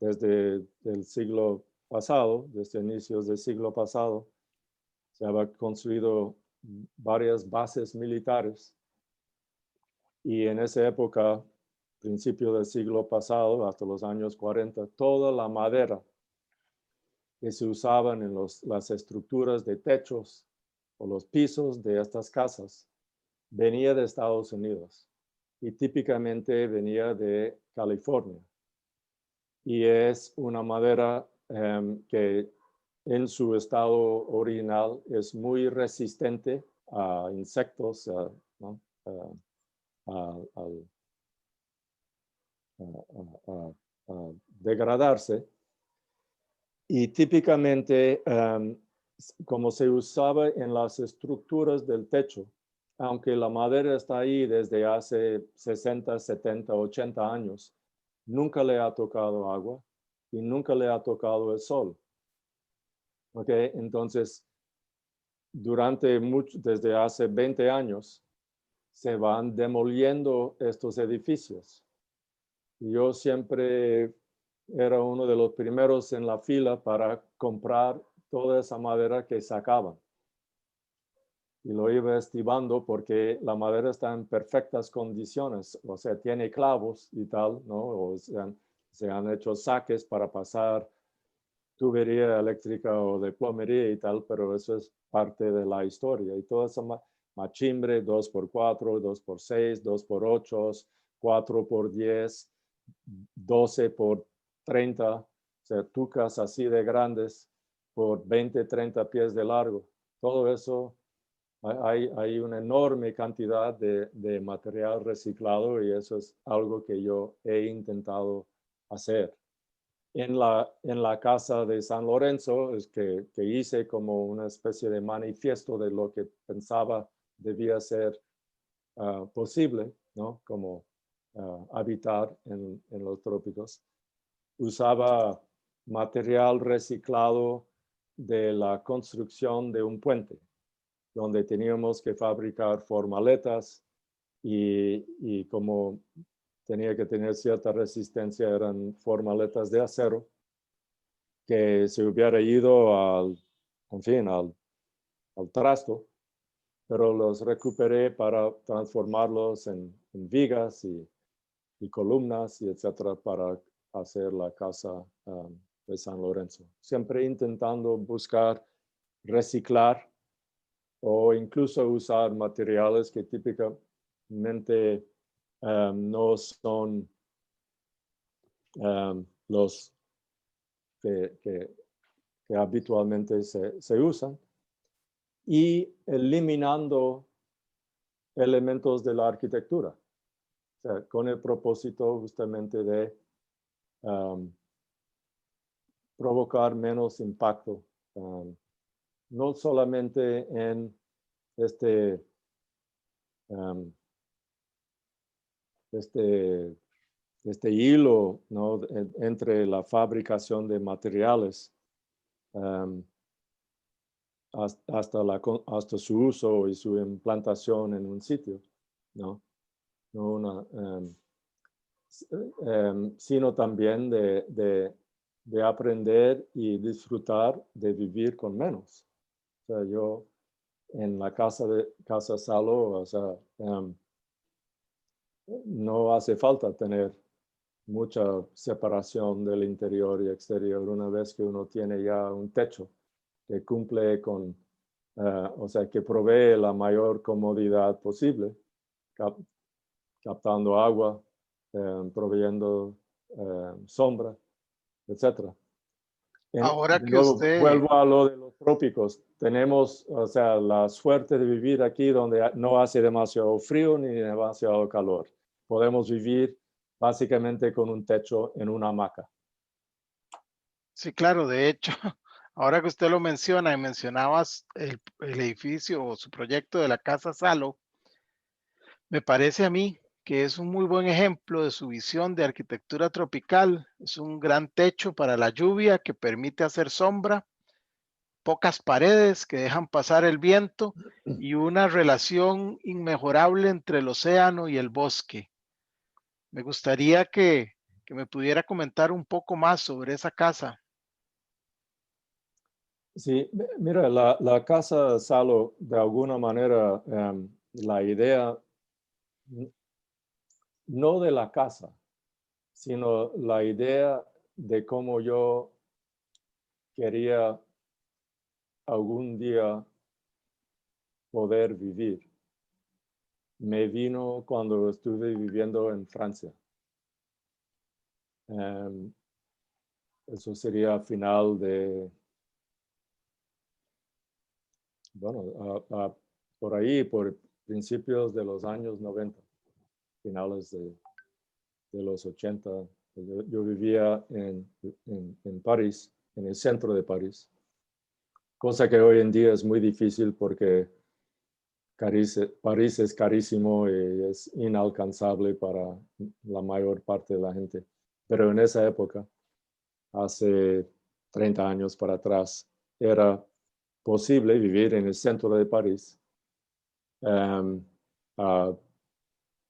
desde el siglo pasado, desde inicios del siglo pasado, se había construido varias bases militares y en esa época, principio del siglo pasado, hasta los años 40, toda la madera que se usaban en las estructuras de techos o los pisos de estas casas venía de Estados Unidos y típicamente venía de California. Y es una madera que en su estado original es muy resistente a insectos, ¿no? a degradarse. Y típicamente, como se usaba en las estructuras del techo, aunque la madera está ahí desde hace 60, 70, 80 años, nunca le ha tocado agua y nunca le ha tocado el sol. ¿Ok? Entonces, desde hace 20 años, se van demoliendo estos edificios. Yo siempre era uno de los primeros en la fila para comprar toda esa madera que sacaban. Y lo iba estimando porque la madera está en perfectas condiciones, o sea, tiene clavos y tal, ¿no? O se han hecho saques para pasar tubería eléctrica o de plomería y tal, pero eso es parte de la historia. Y toda esa machimbre, 2x4, 2x6, 2x8, 4x10, 12x30, o sea, tucas así de grandes por 20, 30 pies de largo. Todo eso, hay una enorme cantidad de material reciclado y eso es algo que yo he intentado hacer. En la casa de San Lorenzo es que hice como una especie de manifiesto de lo que pensaba debía ser posible, ¿no? Como habitar en los trópicos. Usaba material reciclado de la construcción de un puente, donde teníamos que fabricar formaletas y como tenía que tener cierta resistencia, eran formaletas de acero que se hubiera ido en fin, al trasto, pero los recuperé para transformarlos en vigas y columnas y etcétera para hacer la casa de San Lorenzo. Siempre intentando buscar reciclar o incluso usar materiales que típicamente no son los que habitualmente se usan y eliminando elementos de la arquitectura, o sea, con el propósito justamente de provocar menos impacto, no solamente en este, este, este hilo, ¿no? Entre la fabricación de materiales hasta su uso y su implantación en un sitio, ¿no? No sino también de aprender y disfrutar de vivir con menos. O sea, yo en la casa Salo, o sea, no hace falta tener mucha separación del interior y exterior una vez que uno tiene ya un techo que cumple con, o sea, que provee la mayor comodidad posible, captando agua, proveyendo sombra, etc. Ahora De que nuevo, usted, vuelvo a lo de los trópicos. Tenemos, o sea, la suerte de vivir aquí donde no hace demasiado frío ni demasiado calor. Podemos vivir básicamente con un techo en una hamaca. sí, claro, de hecho, ahora que usted lo menciona y mencionabas el edificio o su proyecto de la Casa Salo, me parece a mí que es un muy buen ejemplo de su visión de arquitectura tropical. Es un gran techo para la lluvia que permite hacer sombra, pocas paredes que dejan pasar el viento y una relación inmejorable entre el océano y el bosque. Me gustaría que me pudiera comentar un poco más sobre esa casa. Sí, mira, la casa Salo, de alguna manera, la idea, no de la casa, sino la idea de cómo yo quería algún día poder vivir, me vino cuando estuve viviendo en Francia. Eso sería a final de, bueno, por ahí, por principios de los años 90, finales de los 80. Yo vivía en París, en el centro de París, cosa que hoy en día es muy difícil porque París es carísimo y es inalcanzable para la mayor parte de la gente. Pero en esa época, hace 30 años para atrás, era posible vivir en el centro de París, a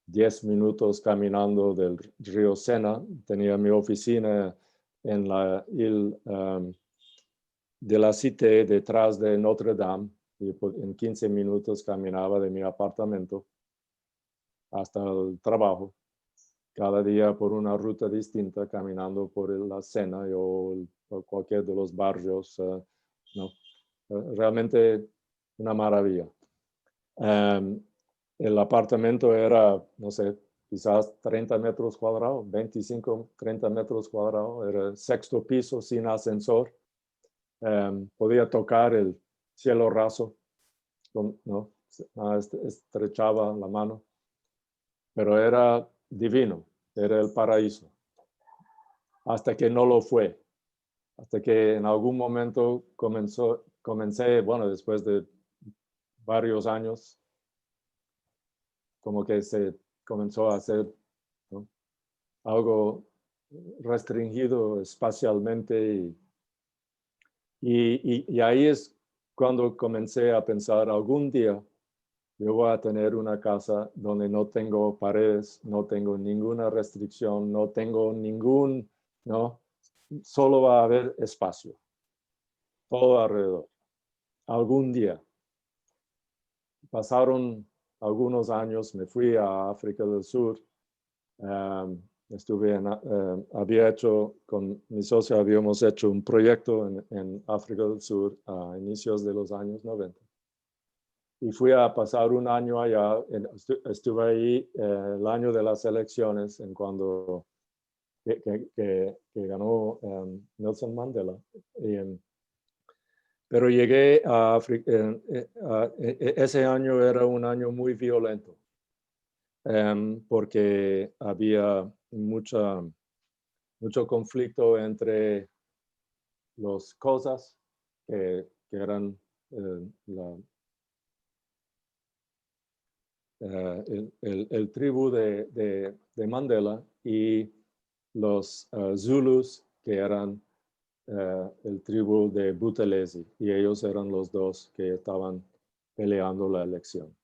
10 minutos caminando del río Sena. Tenía mi oficina en la Ile de la Cité, detrás de Notre Dame, y en 15 minutos caminaba de mi apartamento hasta el trabajo, cada día por una ruta distinta, caminando por la Sena o cualquier de los barrios. ¿No? Realmente una maravilla. El apartamento era, no sé, quizás 30 metros cuadrados, 25, 30 metros cuadrados. Era el sexto piso sin ascensor. Podía tocar el cielo raso, ¿no? Estrechaba la mano, pero era divino, era el paraíso. Hasta que no lo fue, hasta que en algún momento comencé, bueno, después de varios años, como que se comenzó a hacer, ¿no?, algo restringido espacialmente, y ahí es cuando comencé a pensar, algún día yo voy a tener una casa donde no tengo paredes, no tengo ninguna restricción, no tengo ¿no? Solo va a haber espacio, todo alrededor. Algún día. Pasaron algunos años, me fui a África del Sur. Había hecho, con mi socio habíamos hecho un proyecto en África del Sur a inicios de los años 90. Y fui a pasar un año allá. Estuve ahí el año de las elecciones, cuando que ganó Nelson Mandela. Pero llegué a África. Ese año era un año muy violento, porque había mucho conflicto entre los Xhosas, que eran el tribu de Mandela, y los Zulus, que eran el tribu de Buthelezi, y ellos eran los dos que estaban peleando la elección.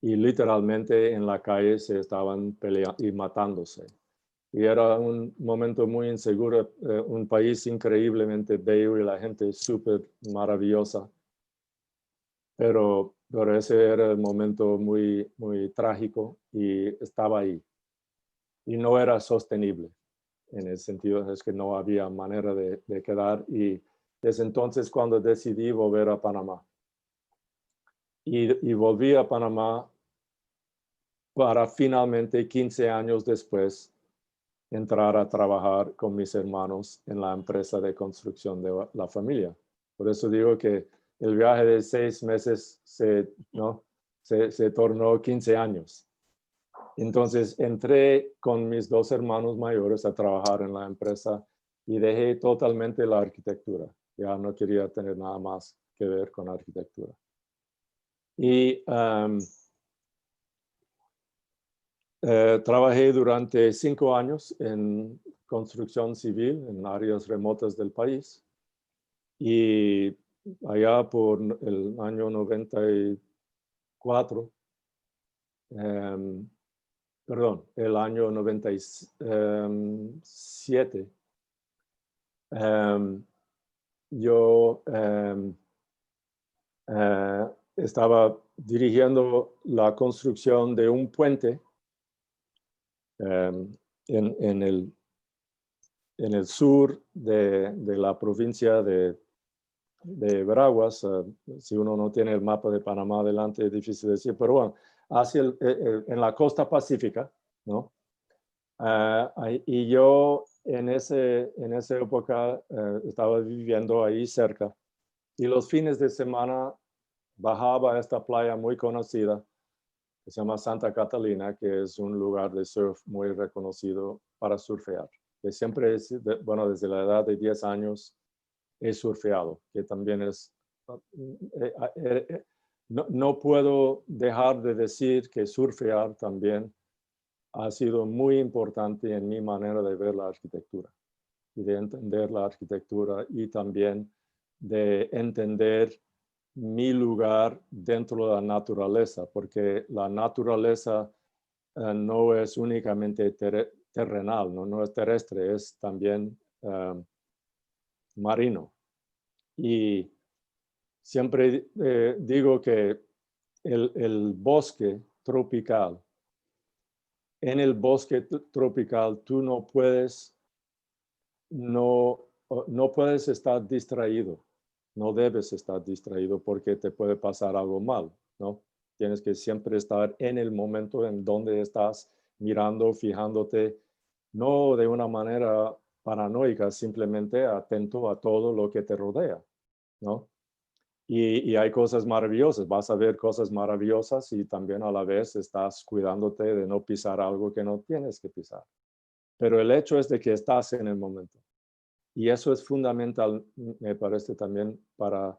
Y literalmente en la calle se estaban peleando y matándose. Y era un momento muy inseguro, un país increíblemente bello y la gente súper maravillosa. Pero ese era el momento muy, muy trágico, y estaba ahí. Y no era sostenible, en el sentido es que no había manera de quedar. Y desde entonces, cuando decidí volver a Panamá, y volví a Panamá para finalmente, 15 años después, entrar a trabajar con mis hermanos en la empresa de construcción de la familia. Por eso digo que el viaje de 6 meses se tornó 15 años. Entonces entré con mis 2 hermanos mayores a trabajar en la empresa y dejé totalmente la arquitectura. Ya no quería tener nada más que ver con arquitectura. Y trabajé durante 5 años en construcción civil en áreas remotas del país. Y allá por el año 94, el año 97, yo estaba dirigiendo la construcción de un puente en el sur de la provincia de Veraguas. Si uno no tiene el mapa de Panamá delante, es difícil decir, pero bueno, en la costa pacífica, ¿no? Y yo en esa época estaba viviendo ahí cerca, y los fines de semana bajaba a esta playa muy conocida que se llama Santa Catalina, que es un lugar de surf muy reconocido para surfear. Que siempre desde la edad de 10 años he surfeado, que también es no puedo dejar de decir que surfear también ha sido muy importante en mi manera de ver la arquitectura y de entender la arquitectura y también de entender mi lugar dentro de la naturaleza, porque la naturaleza no es únicamente terrenal, no es terrestre, es también marino. Y siempre digo que el bosque tropical, en el bosque tropical tú no puedes estar distraído, no debes estar distraído porque te puede pasar algo mal, ¿no? Tienes que siempre estar en el momento en donde estás mirando, fijándote, no de una manera paranoica, simplemente atento a todo lo que te rodea, ¿no? Y hay cosas maravillosas, vas a ver cosas maravillosas y también a la vez estás cuidándote de no pisar algo que no tienes que pisar. Pero el hecho es de que estás en el momento. Y eso es fundamental, me parece también para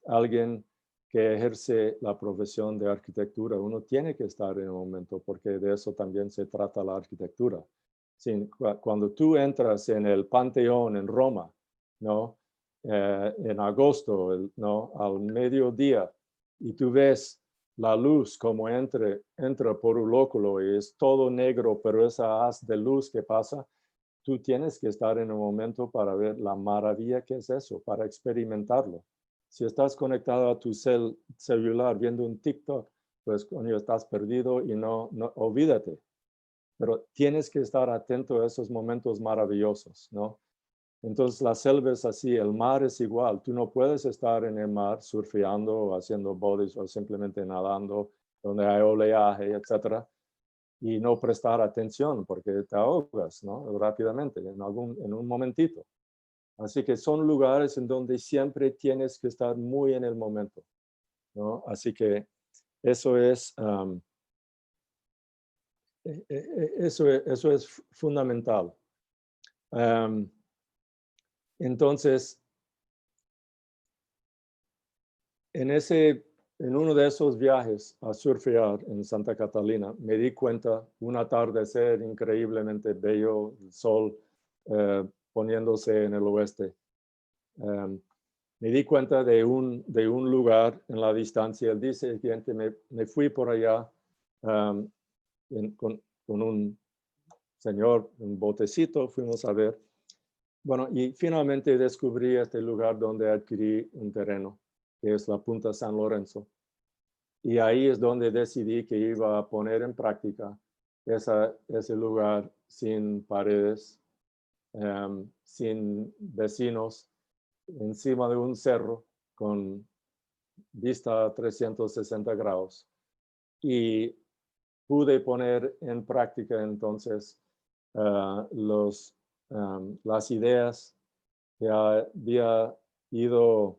alguien que ejerce la profesión de arquitectura. Uno tiene que estar en el momento porque de eso también se trata la arquitectura. Sí, cuando tú entras en el Panteón en Roma, ¿no? En agosto, ¿no? Al mediodía, y tú ves la luz como entra por un lóculo y es todo negro, pero esa haz de luz que pasa, tú tienes que estar en un momento para ver la maravilla que es eso, para experimentarlo. Si estás conectado a tu celular viendo un TikTok, pues coño, estás perdido y no olvídate. Pero tienes que estar atento a esos momentos maravillosos, ¿no? Entonces la selva es así, el mar es igual. Tú no puedes estar en el mar surfeando o haciendo bodies o simplemente nadando donde hay oleaje, etcétera, y no prestar atención porque te ahogas, ¿no? Rápidamente, en un momentito. Así que son lugares en donde siempre tienes que estar muy en el momento, ¿no? Así que eso es, eso es fundamental. Entonces, en uno de esos viajes a surfear en Santa Catalina, me di cuenta un atardecer increíblemente bello, el sol poniéndose en el oeste. Me di cuenta de un lugar en la distancia. El día siguiente me fui por allá con un señor, un botecito, fuimos a ver. Bueno, y finalmente descubrí este lugar donde adquirí un terreno, que es la Punta San Lorenzo. Y ahí es donde decidí que iba a poner en práctica ese lugar sin paredes, sin vecinos, encima de un cerro con vista a 360 grados. Y pude poner en práctica entonces las ideas que había ido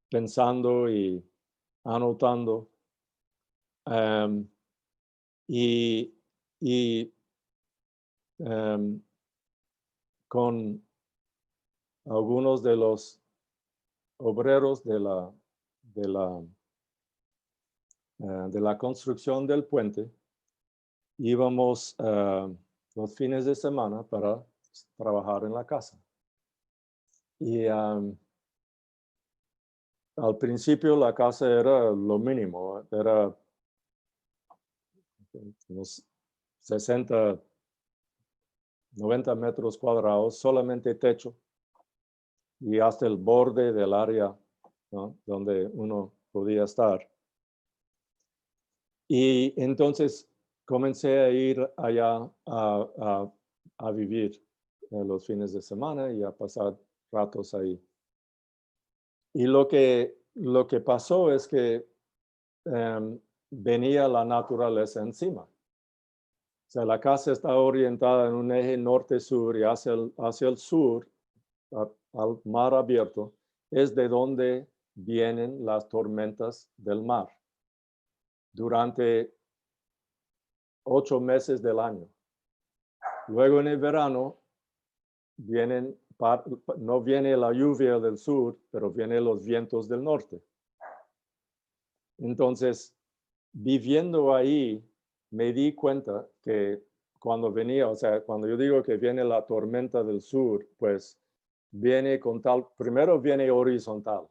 pensando y anotando. Y con algunos de los obreros de la construcción del puente, íbamos los fines de semana para trabajar en la casa. Y al principio la casa era lo mínimo, era unos 60, 90 metros cuadrados, solamente techo y hasta el borde del área, ¿no? Donde uno podía estar. Y entonces comencé a ir allá a vivir los fines de semana y a pasar ratos ahí. Y lo que pasó es que venía la naturaleza encima. O sea, la casa está orientada en un eje norte-sur y hacia el sur, al mar abierto, es de donde vienen las tormentas del mar durante 8 meses del año. Luego en el verano no viene la lluvia del sur, pero vienen los vientos del norte. Entonces, viviendo ahí, me di cuenta que cuando venía, o sea, cuando yo digo que viene la tormenta del sur, pues viene primero viene horizontal.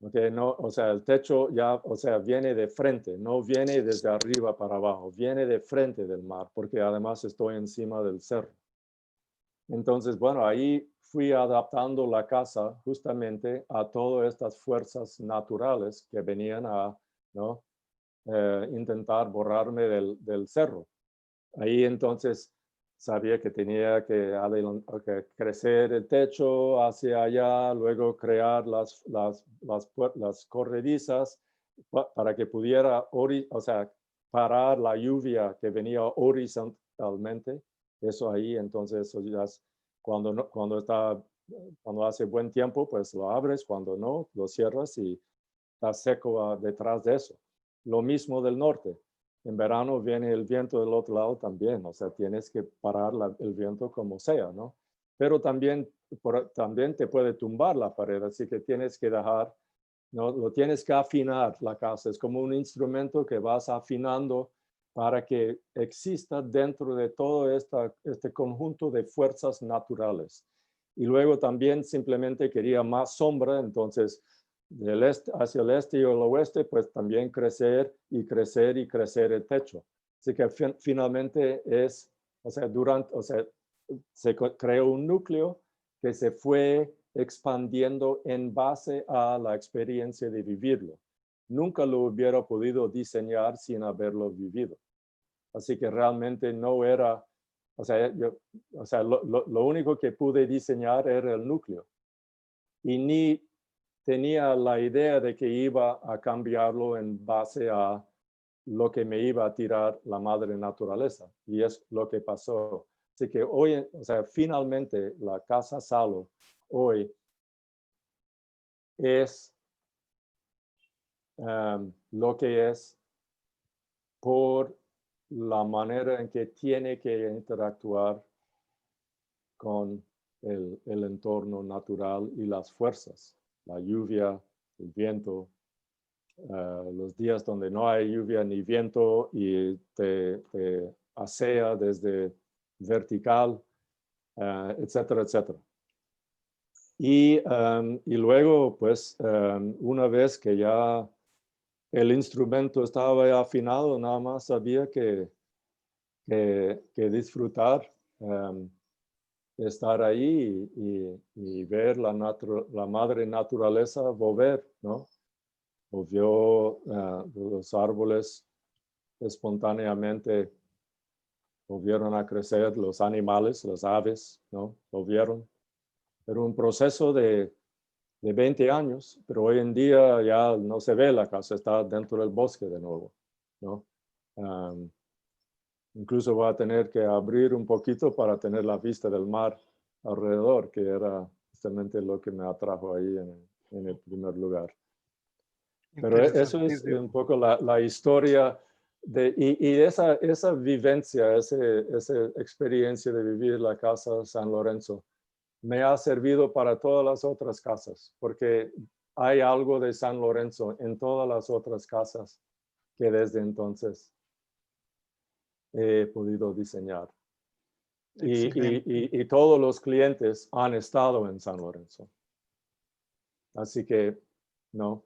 Okay, no, o sea, el techo ya, o sea, viene de frente, no viene desde arriba para abajo, viene de frente del mar, porque además estoy encima del cerro. Entonces, bueno, ahí fui adaptando la casa justamente a todas estas fuerzas naturales que venían a, ¿no? Intentar borrarme del cerro. Ahí entonces sabía que tenía que crecer el techo hacia allá, luego crear las corredizas para que pudiera, o sea, parar la lluvia que venía horizontalmente. Eso ahí, entonces, eso ya cuando hace buen tiempo, pues lo abres, cuando no, lo cierras y está seco detrás de eso. Lo mismo del norte. En verano viene el viento del otro lado también, o sea, tienes que parar el viento como sea, ¿no? Pero también te puede tumbar la pared, así que tienes que dejar, ¿no? Lo tienes que afinar la casa, es como un instrumento que vas afinando para que exista dentro de todo este conjunto de fuerzas naturales. Y luego también simplemente quería más sombra, entonces del este hacia el este y el oeste, pues también crecer y crecer y crecer el techo. Así que finalmente se creó un núcleo que se fue expandiendo en base a la experiencia de vivirlo. Nunca lo hubiera podido diseñar sin haberlo vivido. Así que realmente no era, lo único que pude diseñar era el núcleo. Y ni tenía la idea de que iba a cambiarlo en base a lo que me iba a tirar la madre naturaleza. Y es lo que pasó. Así que hoy, o sea, finalmente la Casa Salo hoy es lo que es por la manera en que tiene que interactuar con el entorno natural y las fuerzas, la lluvia, el viento, los días donde no hay lluvia ni viento y te asea desde vertical, etcétera, etcétera. Y luego, pues, una vez que ya el instrumento estaba afinado, nada más había que disfrutar, estar ahí y ver la madre naturaleza volver, ¿no? Volvió los árboles espontáneamente, volvieron a crecer, los animales, las aves, ¿no? Volvieron. Era un proceso de 20 años, pero hoy en día ya no se ve la casa, está dentro del bosque de nuevo, ¿no? Incluso voy a tener que abrir un poquito para tener la vista del mar alrededor, que era justamente lo que me atrajo ahí en el primer lugar. Pero eso es un poco la historia y esa vivencia, esa experiencia de vivir la casa San Lorenzo me ha servido para todas las otras casas, porque hay algo de San Lorenzo en todas las otras casas que desde entonces he podido diseñar. Y todos los clientes han estado en San Lorenzo. Así que, ¿no?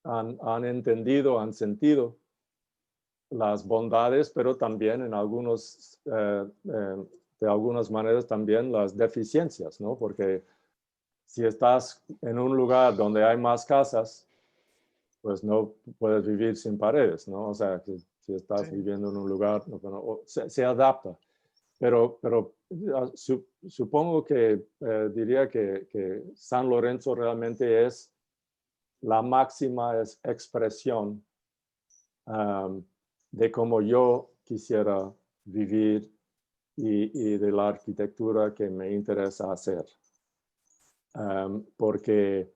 Han entendido, han sentido las bondades, pero también en de algunas maneras también las deficiencias, ¿no? Porque si estás en un lugar donde hay más casas, pues no puedes vivir sin paredes, ¿no? O sea, que si estás viviendo en un lugar, se adapta. Pero supongo que diría que San Lorenzo realmente es la máxima expresión de cómo yo quisiera vivir y de la arquitectura que me interesa hacer. Porque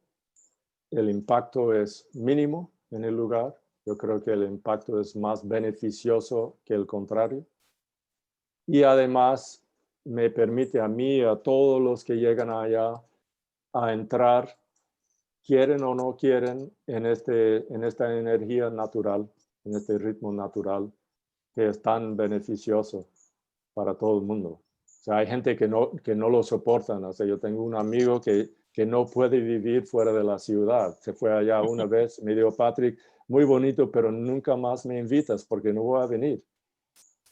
el impacto es mínimo en el lugar. Yo creo que el impacto es más beneficioso que el contrario. Y además me permite a mí, a todos los que llegan allá, a entrar quieren o no quieren, en esta energía natural, en este ritmo natural, que es tan beneficioso para todo el mundo. O sea, hay gente que no lo soportan. O sea, yo tengo un amigo que no puede vivir fuera de la ciudad. Se fue allá una vez, me dijo, Patrick, muy bonito, pero nunca más me invitas porque no voy a venir.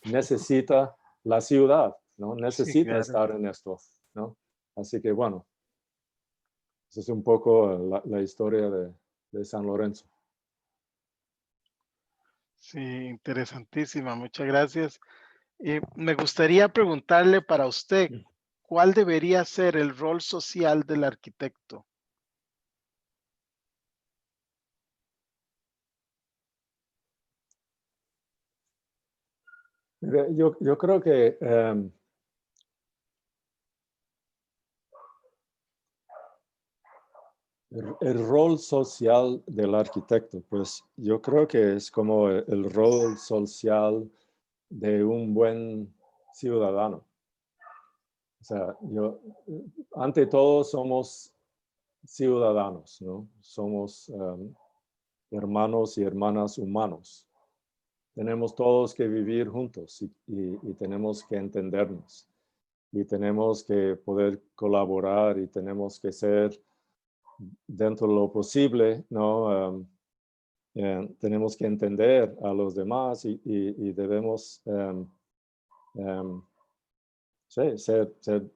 Necesita la ciudad, ¿no? Sí, Necesita claro. estar en esto, ¿no? Así que bueno, esa es un poco la historia de San Lorenzo. Sí, interesantísima. Muchas gracias. Me gustaría preguntarle para usted, ¿cuál debería ser el rol social del arquitecto? Yo creo que el rol social del arquitecto, pues yo creo que es como el rol social de un buen ciudadano. O sea, ante todo somos ciudadanos, ¿no? Somos hermanos y hermanas humanos. Tenemos todos que vivir juntos y tenemos que entendernos y tenemos que poder colaborar y tenemos que ser dentro de lo posible, ¿no? Tenemos que entender a los demás y debemos sí, ser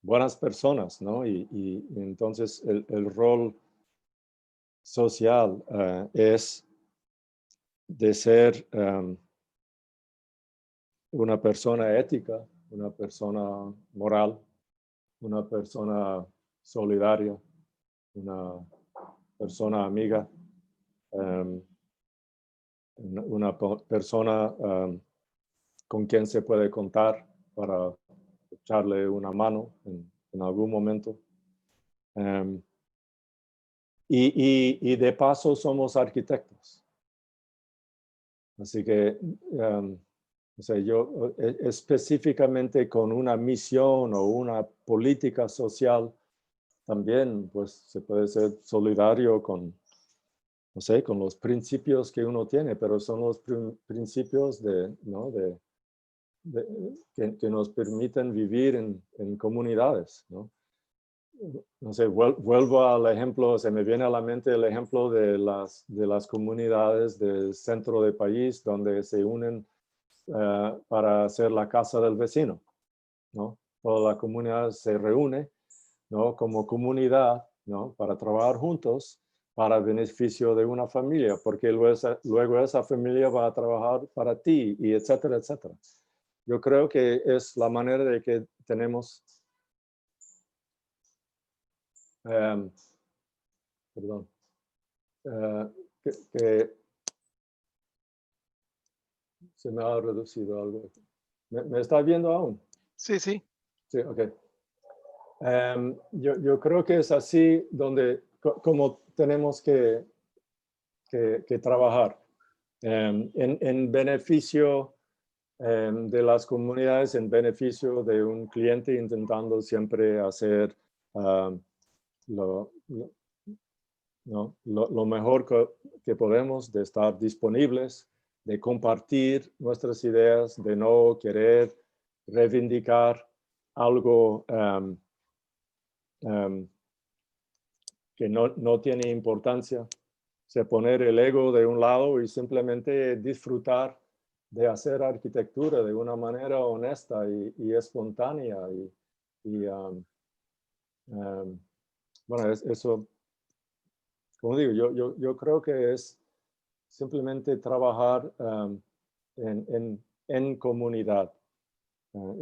buenas personas, ¿no? Y entonces el rol social es de ser una persona ética, una persona moral, una persona solidaria, una persona amiga, um, una persona con quien se puede contar para echarle una mano en algún momento. Um, y de paso somos arquitectos. Así que, o sea, yo específicamente con una misión o una política social, también pues se puede ser solidario con, no sé, con los principios que uno tiene, pero son los principios ¿no? que nos permiten vivir en comunidades, ¿no? No sé, vuelvo al ejemplo, se me viene a la mente el ejemplo de las comunidades del centro del país donde se unen para hacer la casa del vecino, ¿no? Toda la comunidad se reúne, ¿no? Como comunidad, ¿no? Para trabajar juntos para el beneficio de una familia, porque luego esa familia va a trabajar para ti y etcétera, etcétera. Yo creo que es la manera de que tenemos perdón, que se me ha reducido algo. ¿Me está viendo aún? Sí, sí. Sí, ok. Yo creo que es así donde, como tenemos que trabajar en beneficio de las comunidades, en beneficio de un cliente, intentando siempre hacer lo mejor que podemos, de estar disponibles, de compartir nuestras ideas, de no querer reivindicar algo que no tiene importancia. Se poner el ego de un lado y simplemente disfrutar de hacer arquitectura de una manera honesta y espontánea. Bueno, eso, como digo, yo creo que es simplemente trabajar en comunidad. ¿No?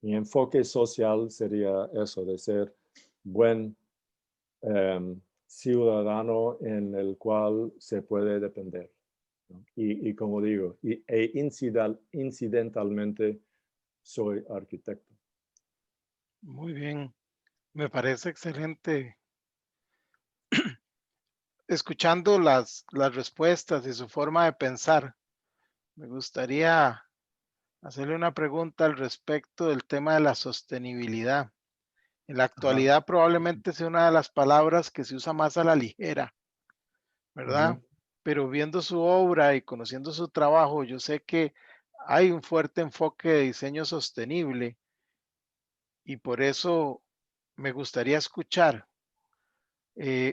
Mi enfoque social sería eso, de ser buen ciudadano en el cual se puede depender, ¿no? Y como digo, incidentalmente soy arquitecto. Muy bien. Me parece excelente. Escuchando las respuestas y su forma de pensar, me gustaría hacerle una pregunta al respecto del tema de la sostenibilidad. En la Ajá. actualidad probablemente sea una de las palabras que se usa más a la ligera, ¿verdad? Ujú. Pero viendo su obra y conociendo su trabajo, yo sé que hay un fuerte enfoque de diseño sostenible y por eso me gustaría escuchar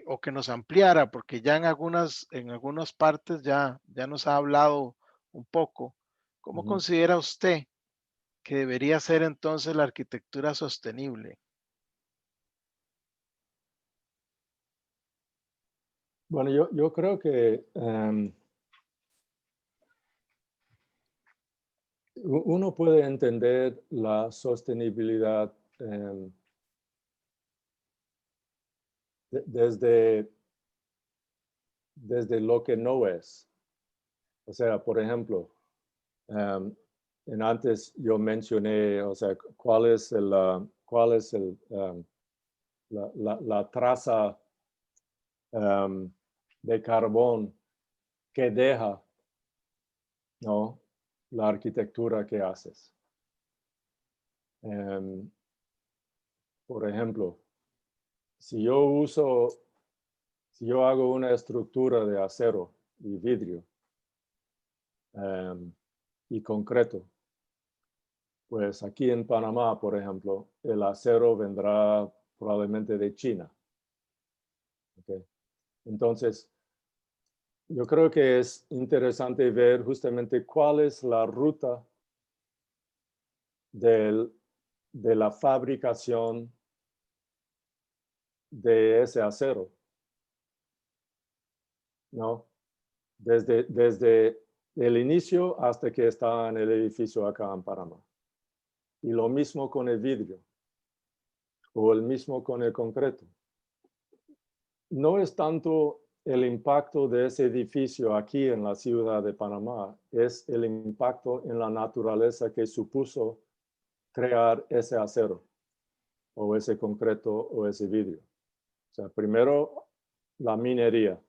o que nos ampliara, porque ya en algunas partes ya nos ha hablado un poco. ¿Cómo Ujú. considera usted que debería ser entonces la arquitectura sostenible? Bueno, yo creo que uno puede entender la sostenibilidad desde, desde lo que no es. O sea, por ejemplo, em, en antes yo mencioné, o sea, cuál es la traza de carbón que deja, ¿no? La arquitectura que haces. Em, por ejemplo, si yo uso, si yo hago una estructura de acero y vidrio y concreto, pues aquí en Panamá, por ejemplo, el acero vendrá probablemente de China. ¿Okay? Entonces, yo creo que es interesante ver justamente cuál es la ruta del, de la fabricación de ese acero, ¿no? Desde el inicio hasta que está en el edificio acá en Panamá. Y lo mismo con el vidrio, o el mismo con el concreto. No es tanto el impacto de ese edificio aquí en la ciudad de Panamá, es el impacto en la naturaleza que supuso crear ese acero, o ese concreto, o ese vidrio. O sea, primero la minería,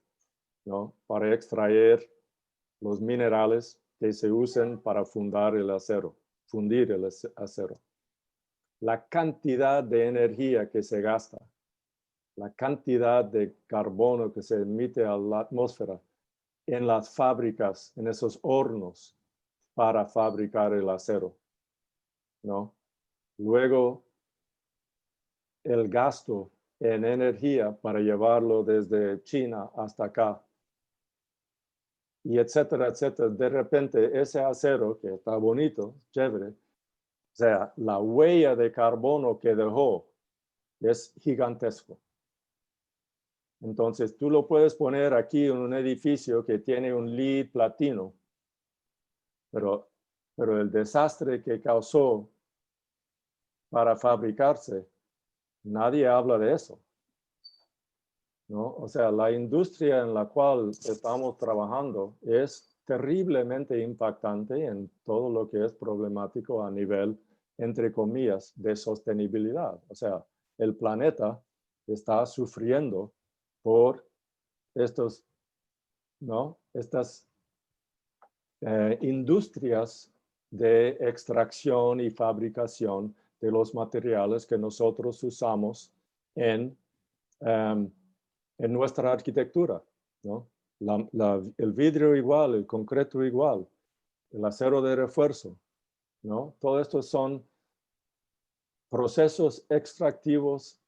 ¿no? Para extraer los minerales que se usan para fundar el acero, fundir el acero. La cantidad de energía que se gasta, la cantidad de carbono que se emite a la atmósfera en las fábricas, en esos hornos para fabricar el acero, ¿no? Luego, el gasto en energía para llevarlo desde China hasta acá, y etcétera, etcétera. De repente, ese acero que está bonito, chévere, o sea, la huella de carbono que dejó es gigantesco. Entonces, tú lo puedes poner aquí en un edificio que tiene un LEED platino, pero, pero el desastre que causó para fabricarse, nadie habla de eso, ¿no? O sea, la industria en la cual estamos trabajando es terriblemente impactante en todo lo que es problemático a nivel, entre comillas, de sostenibilidad. O sea, el planeta está sufriendo por estos, ¿no? Estas industrias de extracción y fabricación de los materiales que nosotros usamos en, um, en nuestra arquitectura, ¿no? El vidrio igual, el concreto igual, el acero de refuerzo, ¿no? Todo esto son procesos extractivos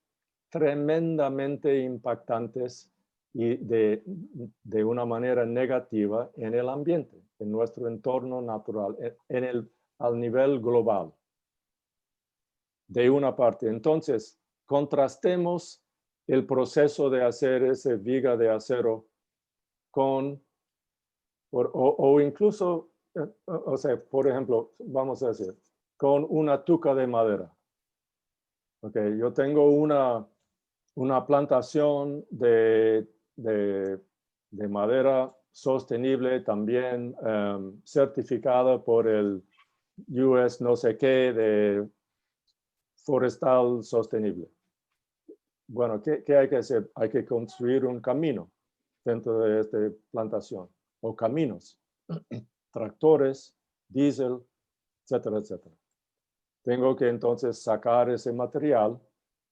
tremendamente impactantes y de una manera negativa en el ambiente, en nuestro entorno natural, al nivel global. De una parte. Entonces, contrastemos el proceso de hacer ese viga de acero con, o incluso, o sea, por ejemplo, vamos a decir, con una tuca de madera. Okay, yo tengo una plantación de madera sostenible, también certificada por el US no sé qué de forestal sostenible. Bueno, ¿qué hay que hacer? Hay que construir un camino dentro de esta plantación, o caminos, tractores, diésel, etcétera, etcétera. Tengo que entonces sacar ese material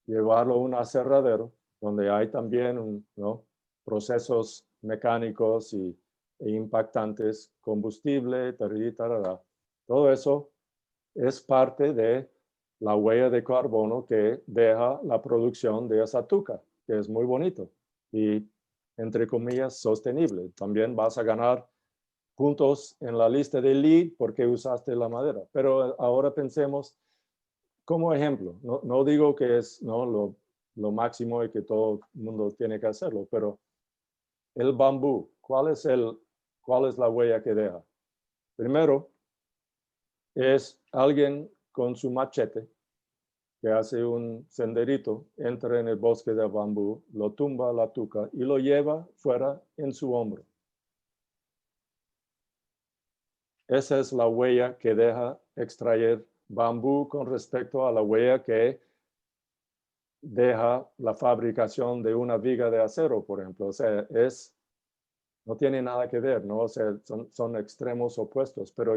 llevarlo a un aserradero, donde hay también ¿no? procesos mecánicos e impactantes, combustible, tarará. Todo eso es parte de la huella de carbono que deja la producción de esa tuca, que es muy bonito y, entre comillas, sostenible. También vas a ganar puntos en la lista de LEED porque usaste la madera. Pero ahora pensemos como ejemplo. No digo que es ¿no? lo máximo y que todo el mundo tiene que hacerlo, pero el bambú, ¿cuál es la huella que deja? Primero, es alguien con su machete que hace un senderito, entra en el bosque de bambú, lo tumba la tuca y lo lleva fuera en su hombro. Esa es la huella que deja extraer bambú con respecto a la huella que deja la fabricación de una viga de acero, por ejemplo. O sea, no tiene nada que ver, ¿no? O sea, son extremos opuestos, pero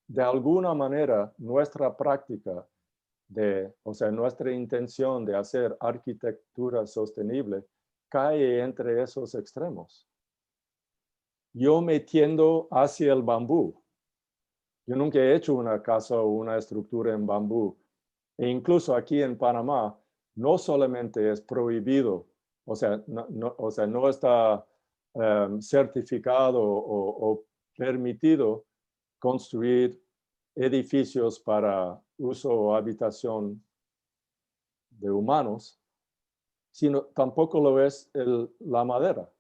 de alguna manera nuestra práctica o sea, nuestra intención de hacer arquitectura sostenible cae entre esos extremos. Yo me tiendo hacia el bambú. Yo nunca he hecho una casa o una estructura en bambú. E incluso aquí en Panamá, no solamente es prohibido, o sea, no está certificado o permitido construir edificios para uso o habitación de humanos, sino tampoco lo es la madera,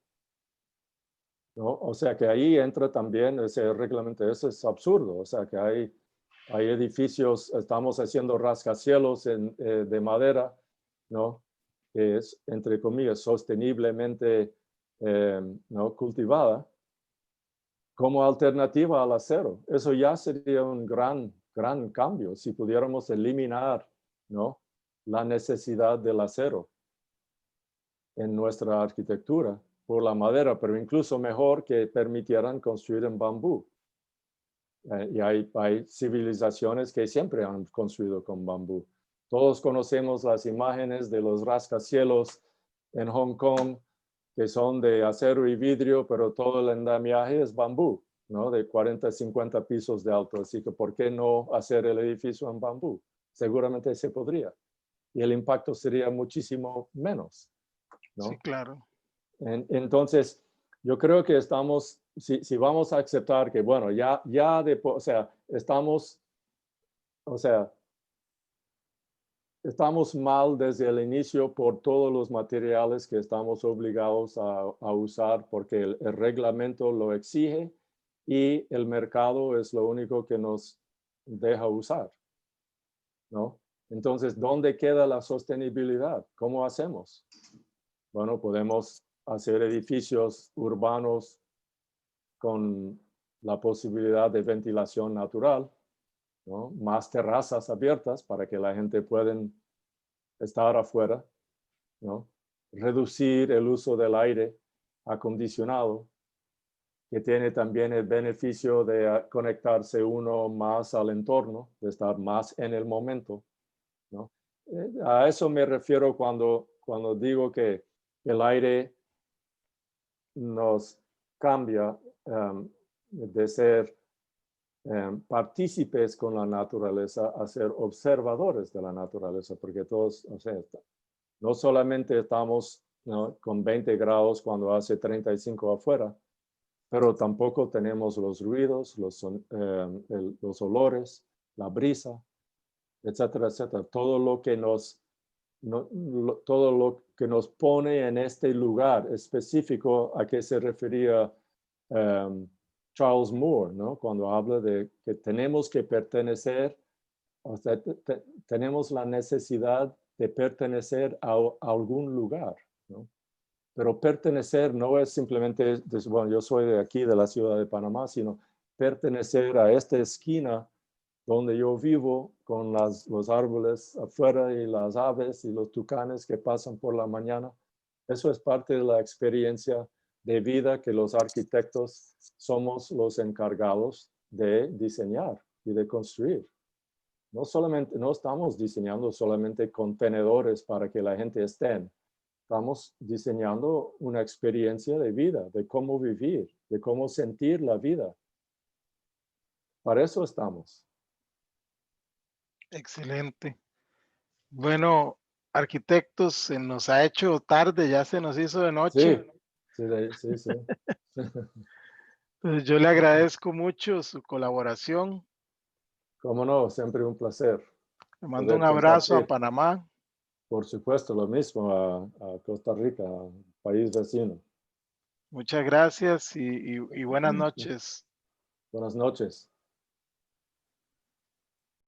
¿no? O sea que ahí entra también ese reglamento, eso es absurdo, o sea que hay edificios, estamos haciendo rascacielos de madera, ¿no? Que es, entre comillas, sosteniblemente ¿no? cultivada, como alternativa al acero. Eso ya sería un gran cambio si pudiéramos eliminar, ¿no? la necesidad del acero en nuestra arquitectura por la madera, pero incluso mejor que permitieran construir en bambú. Y hay civilizaciones que siempre han construido con bambú. Todos conocemos las imágenes de los rascacielos en Hong Kong, que son de acero y vidrio, pero todo el andamiaje es bambú, ¿no? De 40, 50 pisos de alto. Así que, ¿por qué no hacer el edificio en bambú? Seguramente se podría. Y el impacto sería muchísimo menos, ¿no? Sí, claro. Entonces, yo creo que si vamos a aceptar que, bueno, o sea, estamos mal desde el inicio por todos los materiales que estamos obligados a usar porque el reglamento lo exige y el mercado es lo único que nos deja usar, ¿no? Entonces, ¿dónde queda la sostenibilidad? ¿Cómo hacemos? Bueno, podemos hacer edificios urbanos con la posibilidad de ventilación natural, ¿no? Más terrazas abiertas para que la gente pueda estar afuera, ¿no? Reducir el uso del aire acondicionado, que tiene también el beneficio de conectarse uno más al entorno, de estar más en el momento, ¿no? A eso me refiero cuando digo que el aire nos cambia de ser partícipes con la naturaleza a ser observadores de la naturaleza, porque todos, o sea, no solamente estamos, ¿no? con 20 grados cuando hace 35 afuera, pero tampoco tenemos los ruidos, los olores, la brisa, etcétera, etcétera. Todo lo que nos pone en este lugar específico a que se refería Charles Moore, ¿no? Cuando habla de que tenemos que pertenecer, o sea, tenemos la necesidad de pertenecer a algún lugar, ¿no? Pero pertenecer no es simplemente, bueno, yo soy de aquí, de la ciudad de Panamá, sino pertenecer a esta esquina donde yo vivo con los árboles afuera y las aves y los tucanes que pasan por la mañana. Eso es parte de la experiencia de vida que los arquitectos somos los encargados de diseñar y de construir. no estamos diseñando solamente contenedores para que la gente esté. Estamos diseñando una experiencia de vida, de cómo vivir, de cómo sentir la vida. Para eso estamos. Excelente. Bueno, arquitectos, se nos ha hecho tarde, ya se nos hizo de noche. Sí. Entonces, yo le agradezco mucho su colaboración. Cómo no, siempre un placer Le mando un poder abrazo a compartir. Panamá. Por supuesto, lo mismo a Costa Rica, país vecino. Muchas gracias y buenas noches. Buenas noches.